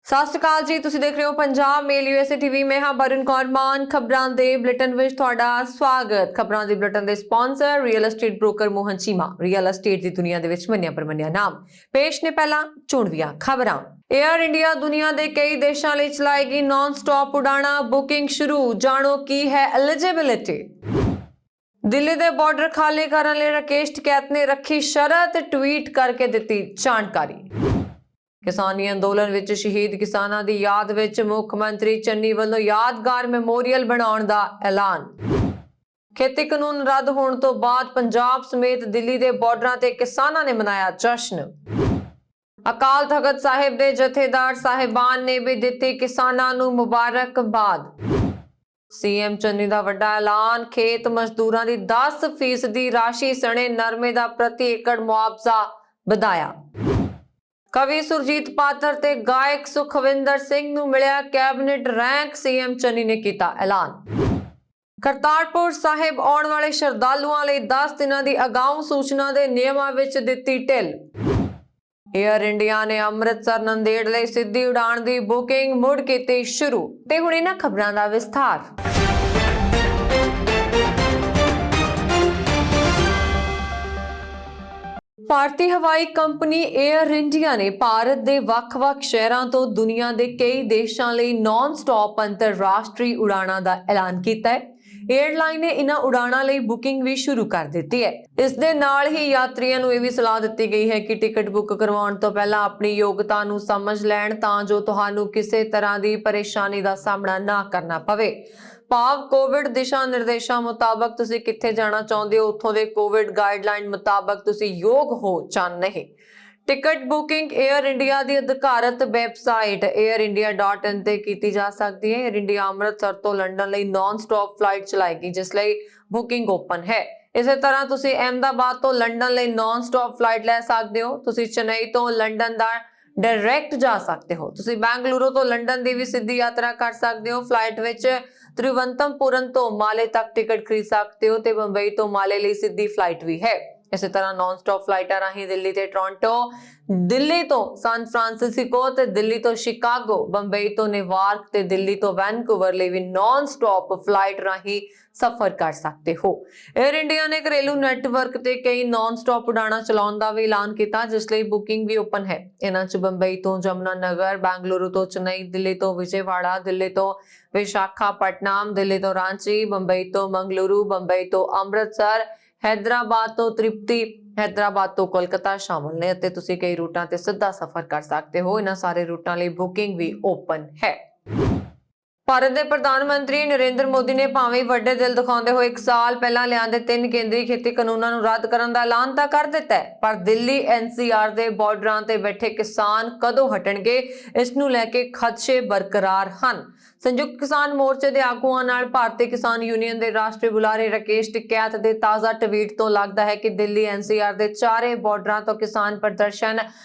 ਸਤਿ ਸ਼੍ਰੀ ਅਕਾਲ ਜੀ, ਤੁਸੀਂ ਦੇਖ ਰਹੇ ਹੋ ਪੰਜਾਬ ਮੇਲ USA ਟੀਵੀ। ਮੈਂ ਹਾਂ ਬਰਨ ਕੌਰ ਮਾਨ। ਖਬਰਾਂ ਦੇ ਬੁਲੇਟਿਨ ਵਿੱਚ ਤੁਹਾਡਾ ਸਵਾਗਤ। ਖਬਰਾਂ ਦੇ ਬੁਲੇਟਿਨ ਦੇ sponsor real estate broker Mohan Cheema. Real estate ਦੀ ਦੁਨੀਆ ਦੇ ਵਿੱਚ ਮੰਨਿਆ ਪਰਮੰਨਿਆ ਨਾਮ। ਪੇਸ਼ ਨੇ ਪਹਿਲਾਂ ਚੁਣਵੀਆਂ ਖਬਰਾਂ। 에ਅਰ ਇੰਡੀਆ ਦੁਨੀਆ ਦੇ ਕਈ ਦੇਸ਼ਾਂ ਲਈ ਚਲਾਏਗੀ ਨਾਨ ਸਟਾਪ ਉਡਾਣਾਂ। ਬੁਕਿੰਗ ਸ਼ੁਰੂ। ਜਾਣੋ ਕੀ ਹੈ ਐਲੀਜੀਬਿਲਿਟੀ। ਦਿੱਲੀ ਦੇ ਬਾਰਡਰ ਖਾਲੀ ਕਰਨ ਲਈ ਰਾਕੇਸ਼ ਟਿਕੈਤ ਨੇ ਰੱਖੀ ਸ਼ਰਤ। ਟਵੀਟ ਕਰਕੇ ਦਿੱਤੀ ਜਾਣਕਾਰੀ। ਕਿਸਾਨੀ ਅੰਦੋਲਨ ਵਿੱਚ ਸ਼ਹੀਦ ਕਿਸਾਨਾਂ ਦੀ ਯਾਦ ਵਿੱਚ ਮੁੱਖ ਮੰਤਰੀ ਚੰਨੀ ਵੱਲੋਂ ਯਾਦਗਾਰ ਮੈਮੋਰੀਅਲ ਬਣਾਉਣ ਦਾ ਐਲਾਨ। ਖੇਤੀ ਕਾਨੂੰਨ ਰੱਦ ਹੋਣ ਤੋਂ ਬਾਅਦ ਪੰਜਾਬ ਸਮੇਤ ਦਿੱਲੀ ਦੇ ਬਾਰਡਰਾਂ ਤੇ ਕਿਸਾਨਾਂ ਨੇ ਮਨਾਇਆ ਜਸ਼ਨ। ਅਕਾਲ ਤਖਤ ਸਾਹਿਬ ਦੇ ਜਥੇਦਾਰ ਸਾਹਿਬਾਨ ਨੇ ਵੀ ਦਿੱਤੀ ਕਿਸਾਨਾਂ ਨੂੰ ਮੁਬਾਰਕਬਾਦ। ਸੀਐਮ ਚੰਨੀ ਦਾ ਵੱਡਾ ਐਲਾਨ। ਖੇਤ ਮਜ਼ਦੂਰਾਂ ਦੀ 10% ਰਾਸ਼ੀ ਸਣੇ ਨਰਮੇ ਦਾ ਪ੍ਰਤੀ ਏਕੜ ਮੁਆਵਜ਼ਾ ਵਧਾਇਆ। ਕਵੀ ਸੁਰਜੀਤ ਪਾਤਰ ਤੇ ਗਾਇਕ ਸੁਖਵਿੰਦਰ ਸਿੰਘ ਨੂੰ ਮਿਲਿਆ ਕੈਬਨਿਟ ਰੈਂਕ। ਸੀਐਮ ਚੰਨੀ ਨੇ ਕੀਤਾ ਐਲਾਨ। ਕਰਤਾਰਪੁਰ ਸਾਹਿਬ ਆਉਣ ਵਾਲੇ ਸ਼ਰਧਾਲੂਆਂ ਲਈ 10 ਦਿਨਾਂ ਦੀ ਅਗਾਊਂ ਸੂਚਨਾ ਦੇ ਨਿਯਮਾਂ ਵਿੱਚ ਦਿੱਤੀ ਢਿੱਲ। 에ਅਰ ਇੰਡੀਆ ਨੇ ਅੰਮ੍ਰਿਤਸਰ ਨੰਦੇੜ ਲਈ ਸਿੱਧੀ ਉਡਾਣ ਦੀ ਬੁਕਿੰਗ ਮੁੜ ਕੀਤੀ ਸ਼ੁਰੂ। ਤੇ ਹੁਣ ਇਹਨਾਂ ਖਬਰਾਂ ਦਾ ਵਿਸਥਾਰ। ਭਾਰਤੀ ਹਵਾਈ ਕੰਪਨੀ 에ਅਰ ਇੰਡੀਆ ਨੇ ਭਾਰਤ ਦੇ ਵੱਖ-ਵੱਖ ਸ਼ਹਿਰਾਂ ਤੋਂ ਦੁਨੀਆ ਦੇ ਕਈ ਦੇਸ਼ਾਂ ਲਈ ਨਾਨ ਸਟਾਪ ਅੰਤਰਰਾਸ਼ਟਰੀ ਉਡਾਣਾਂ ਦਾ ਐਲਾਨ ਕੀਤਾ ਹੈ। 에ਅਰਲਾਈਨ ਨੇ ਇਹਨਾਂ ਉਡਾਣਾਂ ਲਈ ਬੁਕਿੰਗ ਵੀ ਸ਼ੁਰੂ ਕਰ ਦਿੱਤੀ ਹੈ। ਇਸ ਦੇ ਨਾਲ ਹੀ ਯਾਤਰੀਆਂ ਨੂੰ ਇਹ ਵੀ ਸਲਾਹ ਦਿੱਤੀ ਗਈ ਹੈ ਕਿ ਟਿਕਟ ਬੁੱਕ ਕਰਵਾਉਣ ਤੋਂ ਪਹਿਲਾਂ ਆਪਣੀ ਯੋਗਤਾ ਨੂੰ ਸਮਝ ਲੈਣ ਤਾਂ ਜੋ ਤੁਹਾਨੂੰ ਕਿਸੇ ਤਰ੍ਹਾਂ ਦੀ ਪਰੇਸ਼ਾਨੀ ਦਾ ਸਾਹਮਣਾ ਨਾ ਕਰਨਾ ਪਵੇ। ਭਾਵ ਕੋਵਿਡ ਦਿਸ਼ਾ ਨਿਰਦੇਸ਼ਾਂ ਮੁਤਾਬਕ ਤੁਸੀਂ ਕਿੱਥੇ ਜਾਣਾ ਚਾਹੁੰਦੇ ਹੋ, ਉੱਥੋਂ ਦੇ ਕੋਵਿਡ ਗਾਈਡਲਾਈਨ ਮੁਤਾਬਕ ਤੁਸੀਂ ਯੋਗ ਹੋ ਜਾਂ ਨਹੀਂ। ਟਿਕਟ ਬੁਕਿੰਗ 에ਅਰ ਇੰਡੀਆ ਦੀ ਅਧਿਕਾਰਤ ਵੈਬਸਾਈਟ airindia.in ਤੇ ਕੀਤੀ ਜਾ ਸਕਦੀ ਹੈ। 에ਅਰ ਇੰਡੀਆ ਅੰਮ੍ਰਿਤਸਰ ਤੋਂ ਲੰਡਨ ਲਈ ਨਾਨ ਸਟਾਪ ਫਲਾਈਟ ਚਲਾਏਗੀ, ਜਿਸ ਲਈ ਬੁਕਿੰਗ ਓਪਨ ਹੈ। ਇਸੇ ਤਰ੍ਹਾਂ ਤੁਸੀਂ ਅਹਿਮਦਾਬਾਦ ਤੋਂ ਲੰਡਨ ਲਈ ਨਾਨ ਸਟਾਪ ਫਲਾਈਟ ਲੈ ਸਕਦੇ ਹੋ। ਤੁਸੀਂ ਚੇਨਈ ਤੋਂ ਲੰਡਨ ਦਾ ਡਾਇਰੈਕਟ ਜਾ ਸਕਦੇ ਹੋ। ਤੁਸੀਂ ਬੈਂਗਲੁਰੂ ਤੋਂ ਲੰਡਨ ਦੀ ਵੀ ਸਿੱਧੀ ਯਾਤਰਾ ਕਰ ਸਕਦੇ ਹੋ। ਫਲਾਈਟ ਵਿੱਚ ਤਿਰੂਵਨੰਤਪੁਰਮ ਤੋਂ ਮਾਲੇ ਤੱਕ ਟਿਕਟ ਖਰੀਦ ਸਕਦੇ ਹੋ ਤੇ ਬੰਬਈ ਤੋਂ ਮਾਲੇ ਲਈ ਸਿੱਧੀ ਫਲਾਈਟ ਵੀ ਹੈ। ਇਸੇ ਤਰ੍ਹਾਂ ਨਾਨ ਸਟਾਪ ਫਲਾਈਟਾਂ ਰਾਹੀਂ ਦਿੱਲੀ ਤੇ ਟੋਰਾਂਟੋ, ਦਿੱਲੀ ਤੋਂ ਸੈਨ ਫਰਾਂਸਿਸਕੋ ਤੇ ਦਿੱਲੀ ਤੋਂ ਸ਼ਿਕਾਗੋ, ਬੰਬਈ ਤੋਂ ਨਿਊਯਾਰਕ ਤੇ ਦਿੱਲੀ ਤੋਂ ਵੈਨਕੂਵਰ ਲਈ ਵੀ ਨਾਨ ਸਟਾਪ ਫਲਾਈਟ ਰਾਹੀਂ ਸਫ਼ਰ ਕਰ ਸਕਦੇ ਹੋ। 에ਅਰ ਇੰਡੀਆ ਨੇ ਘਰੇਲੂ ਨੈਟਵਰਕ ਤੇ ਕਈ ਨਾਨ ਸਟਾਪ ਉਡਾਣਾਂ ਚਲਾਉਣ ਦਾ ਵੀ ਐਲਾਨ ਕੀਤਾ, ਜਿਸ ਲਈ ਬੁਕਿੰਗ ਵੀ ਓਪਨ ਹੈ। ਇਹਨਾਂ 'ਚ ਬੰਬਈ ਤੋਂ ਜਮਨਾ ਨਗਰ, ਬੈਂਗਲੁਰੂ ਤੋਂ ਚੇਨਈ, ਦਿੱਲੀ ਤੋਂ ਵਿਜੇਵਾੜਾ, ਦਿੱਲੀ ਤੋਂ ਵਿਸ਼ਾਖਾਪਟਨਮ, ਦਿੱਲੀ ਤੋਂ ਰਾਂਚੀ, ਬੰਬਈ ਤੋਂ ਮੰਗਲੁਰੂ, ਬੰਬਈ ਤੋਂ ਅੰਮ੍ਰਿਤਸਰ, हैदराबाद तो तृप्ति, हैदराबाद तो कोलकाता शामिल ने। ਅਤੇ ਤੁਸੀਂ ਕਈ ਰੂਟਾਂ ਤੇ ਸਿੱਧਾ ਸਫ਼ਰ ਕਰ ਸਕਦੇ ਹੋ। ਇਹਨਾਂ ਸਾਰੇ ਰੂਟਾਂ ਲਈ ਬੁਕਿੰਗ ਵੀ ਓਪਨ ਹੈ। ਭਾਰਤ ਦੇ ਪ੍ਰਧਾਨ ਮੰਤਰੀ ਨਰਿੰਦਰ ਮੋਦੀ ਨੇ ਭਾਵੇਂ ਵੱਡੇ ਦਿਲ ਦਿਖਾਉਂਦੇ ਹੋਏ 1 ਸਾਲ ਪਹਿਲਾਂ ਲਿਆਂਦੇ 3 ਕੇਂਦਰੀ ਖੇਤੀ ਕਾਨੂੰਨਾਂ ਨੂੰ ਰੱਦ ਕਰਨ ਦਾ ਐਲਾਨ ਤਾਂ ਕਰ ਦਿੱਤਾ ਹੈ, ਪਰ ਦਿੱਲੀ NCR ਦੇ ਬਾਰਡਰਾਂ ਤੇ ਬੈਠੇ ਕਿਸਾਨ ਕਦੋਂ ਹਟਣਗੇ, ਇਸ ਨੂੰ ਲੈ ਕੇ ਖਦਸ਼ੇ ਬਰਕਰਾਰ ਹਨ। ਸੰਯੁਕਤ ਕਿਸਾਨ ਮੋਰਚੇ ਦੇ ਆਗੂਆਂ ਨਾਲ ਭਾਰਤੀ ਕਿਸਾਨ ਯੂਨੀਅਨ ਦੇ ਰਾਸ਼ਟਰੀ ਬੁਲਾਰੇ ਰਾਕੇਸ਼ ਟਿਕੈਤ ਦੇ ਤਾਜ਼ਾ ਟਵੀਟ ਤੋਂ ਲੱਗਦਾ ਹੈ ਕਿ ਦਿੱਲੀ NCR ਦੇ ਚਾਰੇ ਬਾਰਡਰਾਂ ਤੋਂ ਕਿਸਾਨ ਪ੍ਰਦਰਸ਼ਨ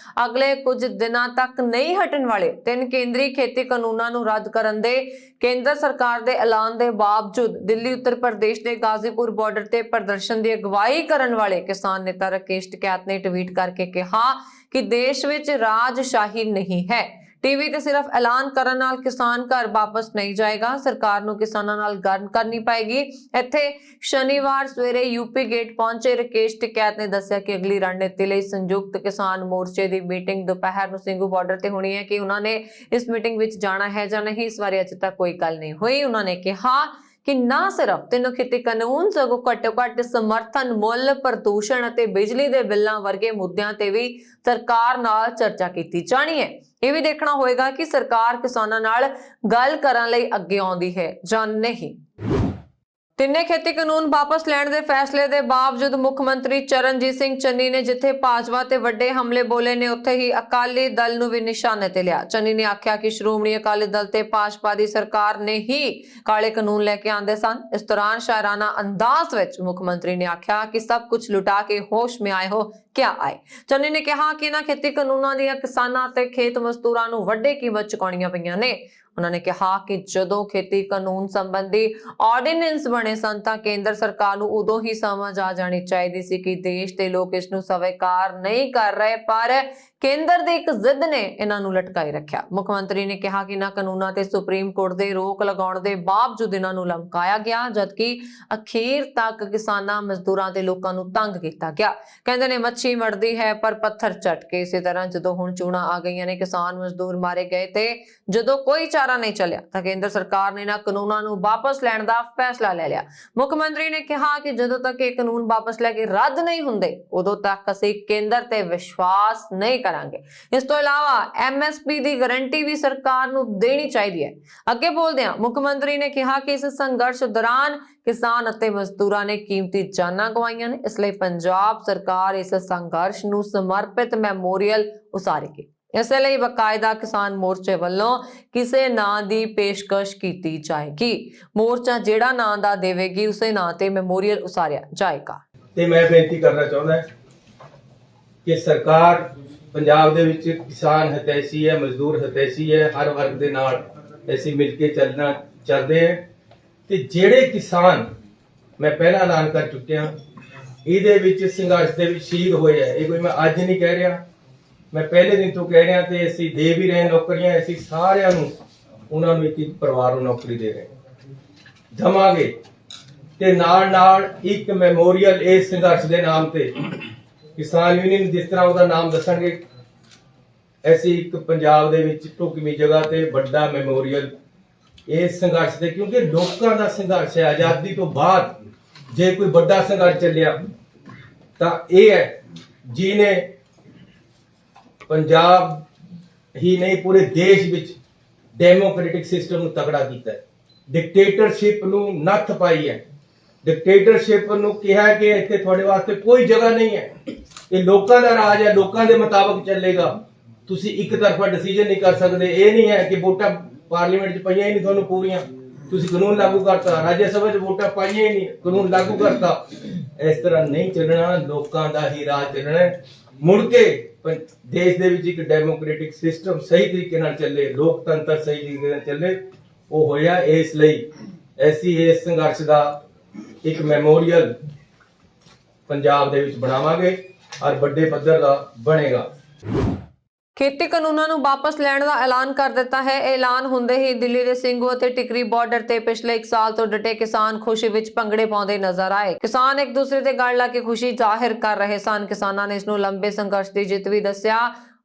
ਅਗਲੇ ਕੁਝ ਦਿਨਾਂ ਤੱਕ ਨਹੀਂ ਹਟਣ ਵਾਲੇ। 3 ਕੇਂਦਰੀ ਖੇਤੀ ਕਾਨੂੰਨਾਂ ਨੂੰ ਰੱਦ ਕਰਨ ਦੇ ਕੇਂਦਰ ਸਰਕਾਰ ਦੇ ਐਲਾਨ ਦੇ ਬਾਵਜੂਦ ਦਿੱਲੀ ਉੱਤਰ ਪ੍ਰਦੇਸ਼ ਦੇ ਗਾਜ਼ੀਪੁਰ ਬਾਰਡਰ ਤੇ ਪ੍ਰਦਰਸ਼ਨ ਦੀ ਅਗਵਾਈ ਕਰਨ ਵਾਲੇ ਕਿਸਾਨ ਨੇਤਾ ਰਾਕੇਸ਼ ਟਿਕੈਤ ਨੇ ਟਵੀਟ ਕਰਕੇ ਕਿਹਾ ਕਿ ਦੇਸ਼ ਵਿੱਚ ਰਾਜਸ਼ਾਹੀ ਨਹੀਂ ਹੈ। ਟੀਵੀ ਤੇ ਸਿਰਫ ਐਲਾਨ ਕਰਨ ਨਾਲ ਕਿਸਾਨ ਘਰ ਵਾਪਸ ਨਹੀਂ ਜਾਏਗਾ, ਸਰਕਾਰ ਨੂੰ ਕਿਸਾਨਾਂ ਨਾਲ ਗੱਲ ਕਰਨੀ ਪਏਗੀ। ਇੱਥੇ ਸ਼ਨੀਵਾਰ ਸਵੇਰੇ ਯੂਪੀ ਗੇਟ ਪਹੁੰਚੇ ਰਾਕੇਸ਼ ਟਿਕੈਤ ਨੇ ਦੱਸਿਆ ਕਿ ਅਗਲੀ ਰਣਨੀਤੀ ਲਈ ਸੰਯੁਕਤ ਕਿਸਾਨ ਮੋਰਚੇ ਦੀ ਮੀਟਿੰਗ ਦੁਪਹਿਰ ਨੂੰ ਸਿੰਘੂ ਬਾਰਡਰ ਤੇ ਹੋਣੀ ਹੈ। ਕਿ ਉਹਨਾਂ ਨੇ ਇਸ ਮੀਟਿੰਗ ਵਿੱਚ ਜਾਣਾ ਹੈ ਜਾਂ ਨਹੀਂ, ਇਸ ਬਾਰੇ ਅਜੇ ਤੱਕ ਕੋਈ ਗੱਲ ਨਹੀਂ ਹੋਈ। ਉਹਨਾਂ ਨੇ ਕਿਹਾ ਕਿ ਨਾ ਸਿਰਫ 3 ਖੇਤੀ ਕਾਨੂੰਨ ਸਗੋਂ ਘੱਟੋ-ਘੱਟ ਸਮਰਥਨ ਮੁੱਲ, ਪ੍ਰਦੂਸ਼ਣ ਅਤੇ ਬਿਜਲੀ ਦੇ ਬਿੱਲਾਂ ਵਰਗੇ ਮੁੱਦਿਆਂ ਤੇ ਵੀ ਸਰਕਾਰ ਨਾਲ ਚਰਚਾ ਕੀਤੀ ਜਾਣੀ ਹੈ। ਇਹ ਵੀ ਦੇਖਣਾ ਹੋਏਗਾ ਕਿ ਸਰਕਾਰ ਕਿਸਾਨਾਂ ਨਾਲ ਗੱਲ ਕਰਨ ਲਈ ਅੱਗੇ ਆਉਂਦੀ ਹੈ ਜਾਂ ਨਹੀਂ। ਤਿੰਨੇ ਖੇਤੀ ਕਾਨੂੰਨ ਵਾਪਸ ਲੈਣ ਦੇ ਫੈਸਲੇ ਦੇ ਬਾਵਜੂਦ ਮੁੱਖ ਮੰਤਰੀ ਚਰਨਜੀਤ ਸਿੰਘ ਚੰਨੀ ਨੇ ਜਿੱਥੇ ਭਾਜਪਾ ਤੇ ਵੱਡੇ ਹਮਲੇ ਬੋਲੇ ਨੇ, ਉੱਥੇ ਹੀ ਅਕਾਲੀ ਦਲ ਨੂੰ ਵੀ ਨਿਸ਼ਾਨੇ ਤੇ ਲਿਆ। ਚੰਨੀ ਨੇ ਆਖਿਆ ਕਿ ਸ਼੍ਰੋਮਣੀ ਅਕਾਲੀ ਦਲ ਤੇ ਭਾਜਪਾ ਦੀ ਸਰਕਾਰ ਨੇ ਹੀ ਕਾਲੇ ਕਾਨੂੰਨ ਲੈ ਕੇ ਆਂਦੇ ਸਨ। ਇਸ ਦੌਰਾਨ ਸ਼ਾਇਰਾਨਾ ਅੰਦਾਜ਼ ਵਿੱਚ ਮੁੱਖ ਮੰਤਰੀ ਨੇ ਆਖਿਆ ਕਿ ਸਭ ਕੁਝ ਲੁਟਾ ਕੇ ਹੋਸ਼ में आए हो क्या आए। ਚੰਨੀ ਨੇ ਕਿਹਾ ਕਿ ਇਹਨਾਂ ਖੇਤੀ ਕਾਨੂੰਨਾਂ ਦੀਆਂ ਕਿਸਾਨਾਂ ਤੇ ਖੇਤ ਮਜ਼ਦੂਰਾਂ ਨੂੰ ਵੱਡੇ ਕੀਮਤ ਚੁਕਾਉਣੀਆਂ ਪਈਆਂ ਨੇ। ਉਹਨਾਂ ਨੇ ਕਿਹਾ ਕਿ ਜਦੋਂ ਖੇਤੀ ਕਾਨੂੰਨ ਸੰਬੰਧੀ ਆਰਡੀਨੈਂਸ ਬਣੇ ਬਣੇ ਸਨ ਤਾਂ ਕੇਂਦਰ ਸਰਕਾਰ ਨੂੰ ਉਦੋਂ ਹੀ ਸਮਝ ਆ ਜਾਣੀ ਚਾਹੀਦੀ ਸੀ ਕਿ ਦੇਸ਼ ਦੇ ਲੋਕ ਇਸ ਨੂੰ ਸਵੀਕਾਰ ਨਹੀਂ ਕਰ ਰਹੇ, ਪਰ ਕੇਂਦਰ ਦੀ ਇੱਕ ਜ਼ਿੱਦ ਨੇ ਇਹਨਾਂ ਨੂੰ ਲਟਕਾਈ ਰੱਖਿਆ। ਮੁੱਖ ਮੰਤਰੀ ਨੇ ਕਿਹਾ ਕਿ ਇਹਨਾਂ ਕਾਨੂੰਨਾਂ ਤੇ ਸੁਪਰੀਮ ਕੋਰਟ ਦੇ ਰੋਕ ਲਗਾਉਣ ਦੇ ਬਾਵਜੂਦ ਇਹਨਾਂ ਨੂੰ ਲਮਕਾਇਆ ਗਿਆ, ਜਦਕਿ ਅਖੀਰ ਤੱਕ ਕਿਸਾਨਾਂ, ਮਜ਼ਦੂਰਾਂ ਤੇ ਲੋਕਾਂ ਨੂੰ ਤੰਗ ਕੀਤਾ ਗਿਆ। ਕਹਿੰਦੇ ਨੇ ਮੱਛੀ ਮਰਦੀ ਹੈ ਪਰ ਪੱਥਰ ਚੱਟ ਕੇ। ਇਸੇ ਤਰ੍ਹਾਂ ਜਦੋਂ ਹੁਣ ਚੋਣਾਂ ਆ ਗਈਆਂ ਨੇ, ਕਿਸਾਨ ਮਜ਼ਦੂਰ ਮਾਰੇ ਗਏ ਤੇ ਜਦੋਂ ਕੋਈ ਚਾਰਾ ਨਹੀਂ ਚੱਲਿਆ ਤਾਂ ਕੇਂਦਰ ਸਰਕਾਰ ਨੇ ਇਹਨਾਂ ਕਾਨੂੰਨਾਂ ਨੂੰ ਵਾਪਸ ਲੈਣ ਦਾ ਫੈਸਲਾ ਲੈ ਲਿਆ। ਮੁੱਖ ਮੰਤਰੀ ਨੇ ਕਿਹਾ ਕਿ ਜਦੋਂ ਤੱਕ ਇਹ ਕਾਨੂੰਨ ਵਾਪਸ ਲੈ ਕੇ ਰੱਦ ਨਹੀਂ ਹੁੰਦੇ, ਉਦੋਂ ਤੱਕ ਅਸੀਂ ਕੇਂਦਰ ਤੇ ਵਿਸ਼ਵਾਸ ਨਹੀਂ ਕਰਾਂਗੇ। ਇਸ ਤੋਂ ਇਲਾਵਾ MSP ਦੀ ਗਾਰੰਟੀ ਵੀ ਸਰਕਾਰ ਨੂੰ ਦੇਣੀ ਚਾਹੀਦੀ ਹੈ। ਅੱਗੇ ਬੋਲਦਿਆਂ ਮੁੱਖ ਮੰਤਰੀ ਨੇ ਕਿਹਾ ਕਿ ਇਸ ਸੰਘਰਸ਼ ਦੌਰਾਨ ਕਿਸਾਨ ਅਤੇ ਮਜ਼ਦੂਰਾਂ ਨੇ ਕੀਮਤੀ ਜਾਨਾਂ ਗਵਾਈਆਂ ਨੇ, ਇਸ ਲਈ ਪੰਜਾਬ ਸਰਕਾਰ ਇਸ ਸੰਘਰਸ਼ ਨੂੰ ਸਮਰਪਿਤ ਮੈਮੋਰੀਅਲ ਉਸਾਰੇਗੀ। ਇਸ ਲਈ ਬਕਾਇਦਾ ਕਿਸਾਨ ਮੋਰਚੇ ਵੱਲੋਂ ਕਿਸੇ ਨਾਂ ਦੀ ਪੇਸ਼ਕਸ਼ ਕੀਤੀ ਜਾਏਗੀ। ਮੋਰਚਾ ਜਿਹੜਾ ਨਾਂ ਦਾ ਦੇਵੇਗੀ ਉਸੇ ਨਾਂ ਤੇ ਮੈਮੋਰੀਅਲ ਉਸਾਰਿਆ ਜਾਏਗਾ। ਤੇ ਮੈਂ ਬੇਨਤੀ ਕਰਨਾ ਚਾਹੁੰਦਾ ਕਿ ਸਰਕਾਰ ਪੰਜਾਬ ਦੇ ਵਿੱਚ ਕਿਸਾਨ ਹਿਤੈਸ਼ੀ ਹੈ, ਮਜ਼ਦੂਰ ਹਿਤੈਸ਼ੀ ਹੈ, ਹਰ ਵਰਗ ਦੇ ਨਾਲ ਅਸੀਂ ਮਿਲ ਕੇ ਚੱਲਦੇ ਹਾਂ। ਤੇ ਜਿਹੜੇ ਕਿਸਾਨ, ਮੈਂ ਪਹਿਲਾਂ ਐਲਾਨ ਕਰ ਚੁੱਕਿਆ, ਇਹਦੇ ਵਿੱਚ ਸੰਘਰਸ਼ ਦੇ ਵਿੱਚ ਸ਼ਹੀਦ ਹੋਏ ਆ, ਇਹ ਕੋਈ ਮੈਂ ਅੱਜ ਨਹੀਂ ਕਹਿ ਰਿਹਾ, ਮੈਂ ਪਹਿਲੇ ਦਿਨ ਤੋਂ ਕਹਿ ਰਿਹਾ। ਤੇ ਅਸੀਂ ਦੇ ਵੀ ਰਹੇ ਨੌਕਰੀਆਂ, ਅਸੀਂ ਸਾਰਿਆਂ ਨੂੰ, ਉਹਨਾਂ ਨੂੰ ਇੱਕ ਪਰਿਵਾਰ ਨੂੰ ਨੌਕਰੀ ਦੇ ਰਹੇ ਦੇਵਾਂਗੇ। ਤੇ ਨਾਲ ਇੱਕ ਮੈਮੋਰੀਅਲ ਇਸ ਸੰਘਰਸ਼ ਦੇ ਨਾਮ ਤੇ ਕਿਸਾਨ ਯੂਨੀਅਨ ਜਿਸ ਤਰ੍ਹਾਂ ਉਹਦਾ ਨਾਮ ਦੱਸਣਗੇ, ਅਸੀਂ ਇੱਕ ਪੰਜਾਬ ਦੇ ਵਿੱਚ ਢੁਕਵੀਂ ਜਗ੍ਹਾ ਤੇ ਵੱਡਾ ਮੈਮੋਰੀਅਲ ਇਸ ਸੰਘਰਸ਼ ਦੇ, ਕਿਉਂਕਿ ਲੋਕਾਂ ਦਾ ਸੰਘਰਸ਼ ਹੈ। ਆਜ਼ਾਦੀ ਤੋਂ ਬਾਅਦ ਜੇ ਕੋਈ ਵੱਡਾ ਸੰਘਰਸ਼ ਚੱਲਿਆ ਤਾਂ ਇਹ ਹੈ, ਜਿਹਨੇ ਪੰਜਾਬ ਹੀ ਨਹੀਂ ਪੂਰੇ ਦੇਸ਼ ਵਿੱਚ ਡੈਮੋਕ੍ਰੈਟਿਕ ਸਿਸਟਮ ਨੂੰ ਤਕੜਾ ਕੀਤਾ ਹੈ, ਡਿਕਟੇਟਰਸ਼ਿਪ ਨੂੰ ਨੱਥ ਪਾਈ ਹੈ, ਡਿਕਟੇਟਰਸ਼ਿਪ ਨੂੰ ਕਿਹਾ ਕਿ ਇੱਥੇ ਤੁਹਾਡੇ ਵਾਸਤੇ ਕੋਈ ਜਗ੍ਹਾ ਨਹੀਂ ਹੈ, ਇਹ ਲੋਕਾਂ ਦਾ ਰਾਜ ਹੈ, ਲੋਕਾਂ ਦੇ ਮੁਤਾਬਕ ਚੱਲੇਗਾ, ਤੁਸੀਂ ਇੱਕ ਤਰਫਾ ਡਿਸੀਜਨ ਨਹੀਂ ਕਰ ਸਕਦੇ। ਇਹ ਨਹੀਂ ਹੈ ਕਿ ਵੋਟਾਂ ਪਾਰਲੀਮੈਂਟ 'ਚ ਪਈਆਂ ਹੀ ਨਹੀਂ ਤੁਹਾਨੂੰ ਪੂਰੀਆਂ, ਤੁਸੀਂ ਕਾਨੂੰਨ ਲਾਗੂ ਕਰਤਾ, ਰਾਜ ਸਭਾ 'ਚ ਵੋਟਾਂ ਪਾਈਆਂ ਹੀ ਨਹੀਂ, ਕਾਨੂੰਨ ਲਾਗੂ ਕਰਤਾ। ਇਸ ਤਰ੍ਹਾਂ ਨਹੀਂ ਚੱਲਣਾ, ਲੋਕਾਂ ਦਾ ਹੀ ਰਾਜ ਚੱਲਣਾ। ਮੁੜ ਕੇ ਦੇਸ਼ ਦੇ ਵਿੱਚ ਇੱਕ ਡੈਮੋਕ੍ਰੈਟਿਕ ਸਿਸਟਮ ਸਹੀ ਤਰੀਕੇ ਨਾਲ ਚੱਲੇ, ਲੋਕਤੰਤਰ ਸਹੀ ਤਰੀਕੇ ਨਾਲ ਚੱਲੇ, ਉਹ ਹੋਇਆ। ਇਸ ਲਈ ਅਸੀਂ ਇਸ ਸੰਘਰਸ਼ ਦਾ ਇੱਕ ਮੈਮੋਰੀਅਲ ਪੰਜਾਬ ਦੇ ਵਿੱਚ ਬਣਾਵਾਂਗੇ ਔਰ ਵੱਡੇ ਪੱਧਰ ਦਾ ਬਣੇਗਾ। ਖੇਤੀ ਕਾਨੂੰਨਾਂ ਨੂੰ ਵਾਪਸ ਲੈਣ ਦਾ ਐਲਾਨ ਕਰ ਦਿੱਤਾ ਹੈ। ਐਲਾਨ ਹੁੰਦੇ ਹੀ ਦਿੱਲੀ ਦੇ ਸਿੰਘੂ ਅਤੇ ਟਿਕਰੀ ਬਾਰਡਰ ਤੇ ਪਿਛਲੇ 1 ਸਾਲ ਤੋਂ ਡਟੇ ਕਿਸਾਨ ਖੁਸ਼ੀ ਵਿੱਚ ਭੰਗੜੇ ਪਾਉਂਦੇ ਨਜ਼ਰ ਆਏ। ਕਿਸਾਨ ਇੱਕ ਦੂਸਰੇ ਦੇ ਗਲ ਲਾ ਕੇ ਖੁਸ਼ੀ ਜ਼ਾਹਿਰ ਕਰ ਰਹੇ ਸਨ। ਕਿਸਾਨਾਂ ਨੇ ਇਸ ਨੂੰ ਲੰਬੇ ਸੰਘਰਸ਼ ਦੀ ਜਿੱਤ ਵੀ ਦੱਸਿਆ।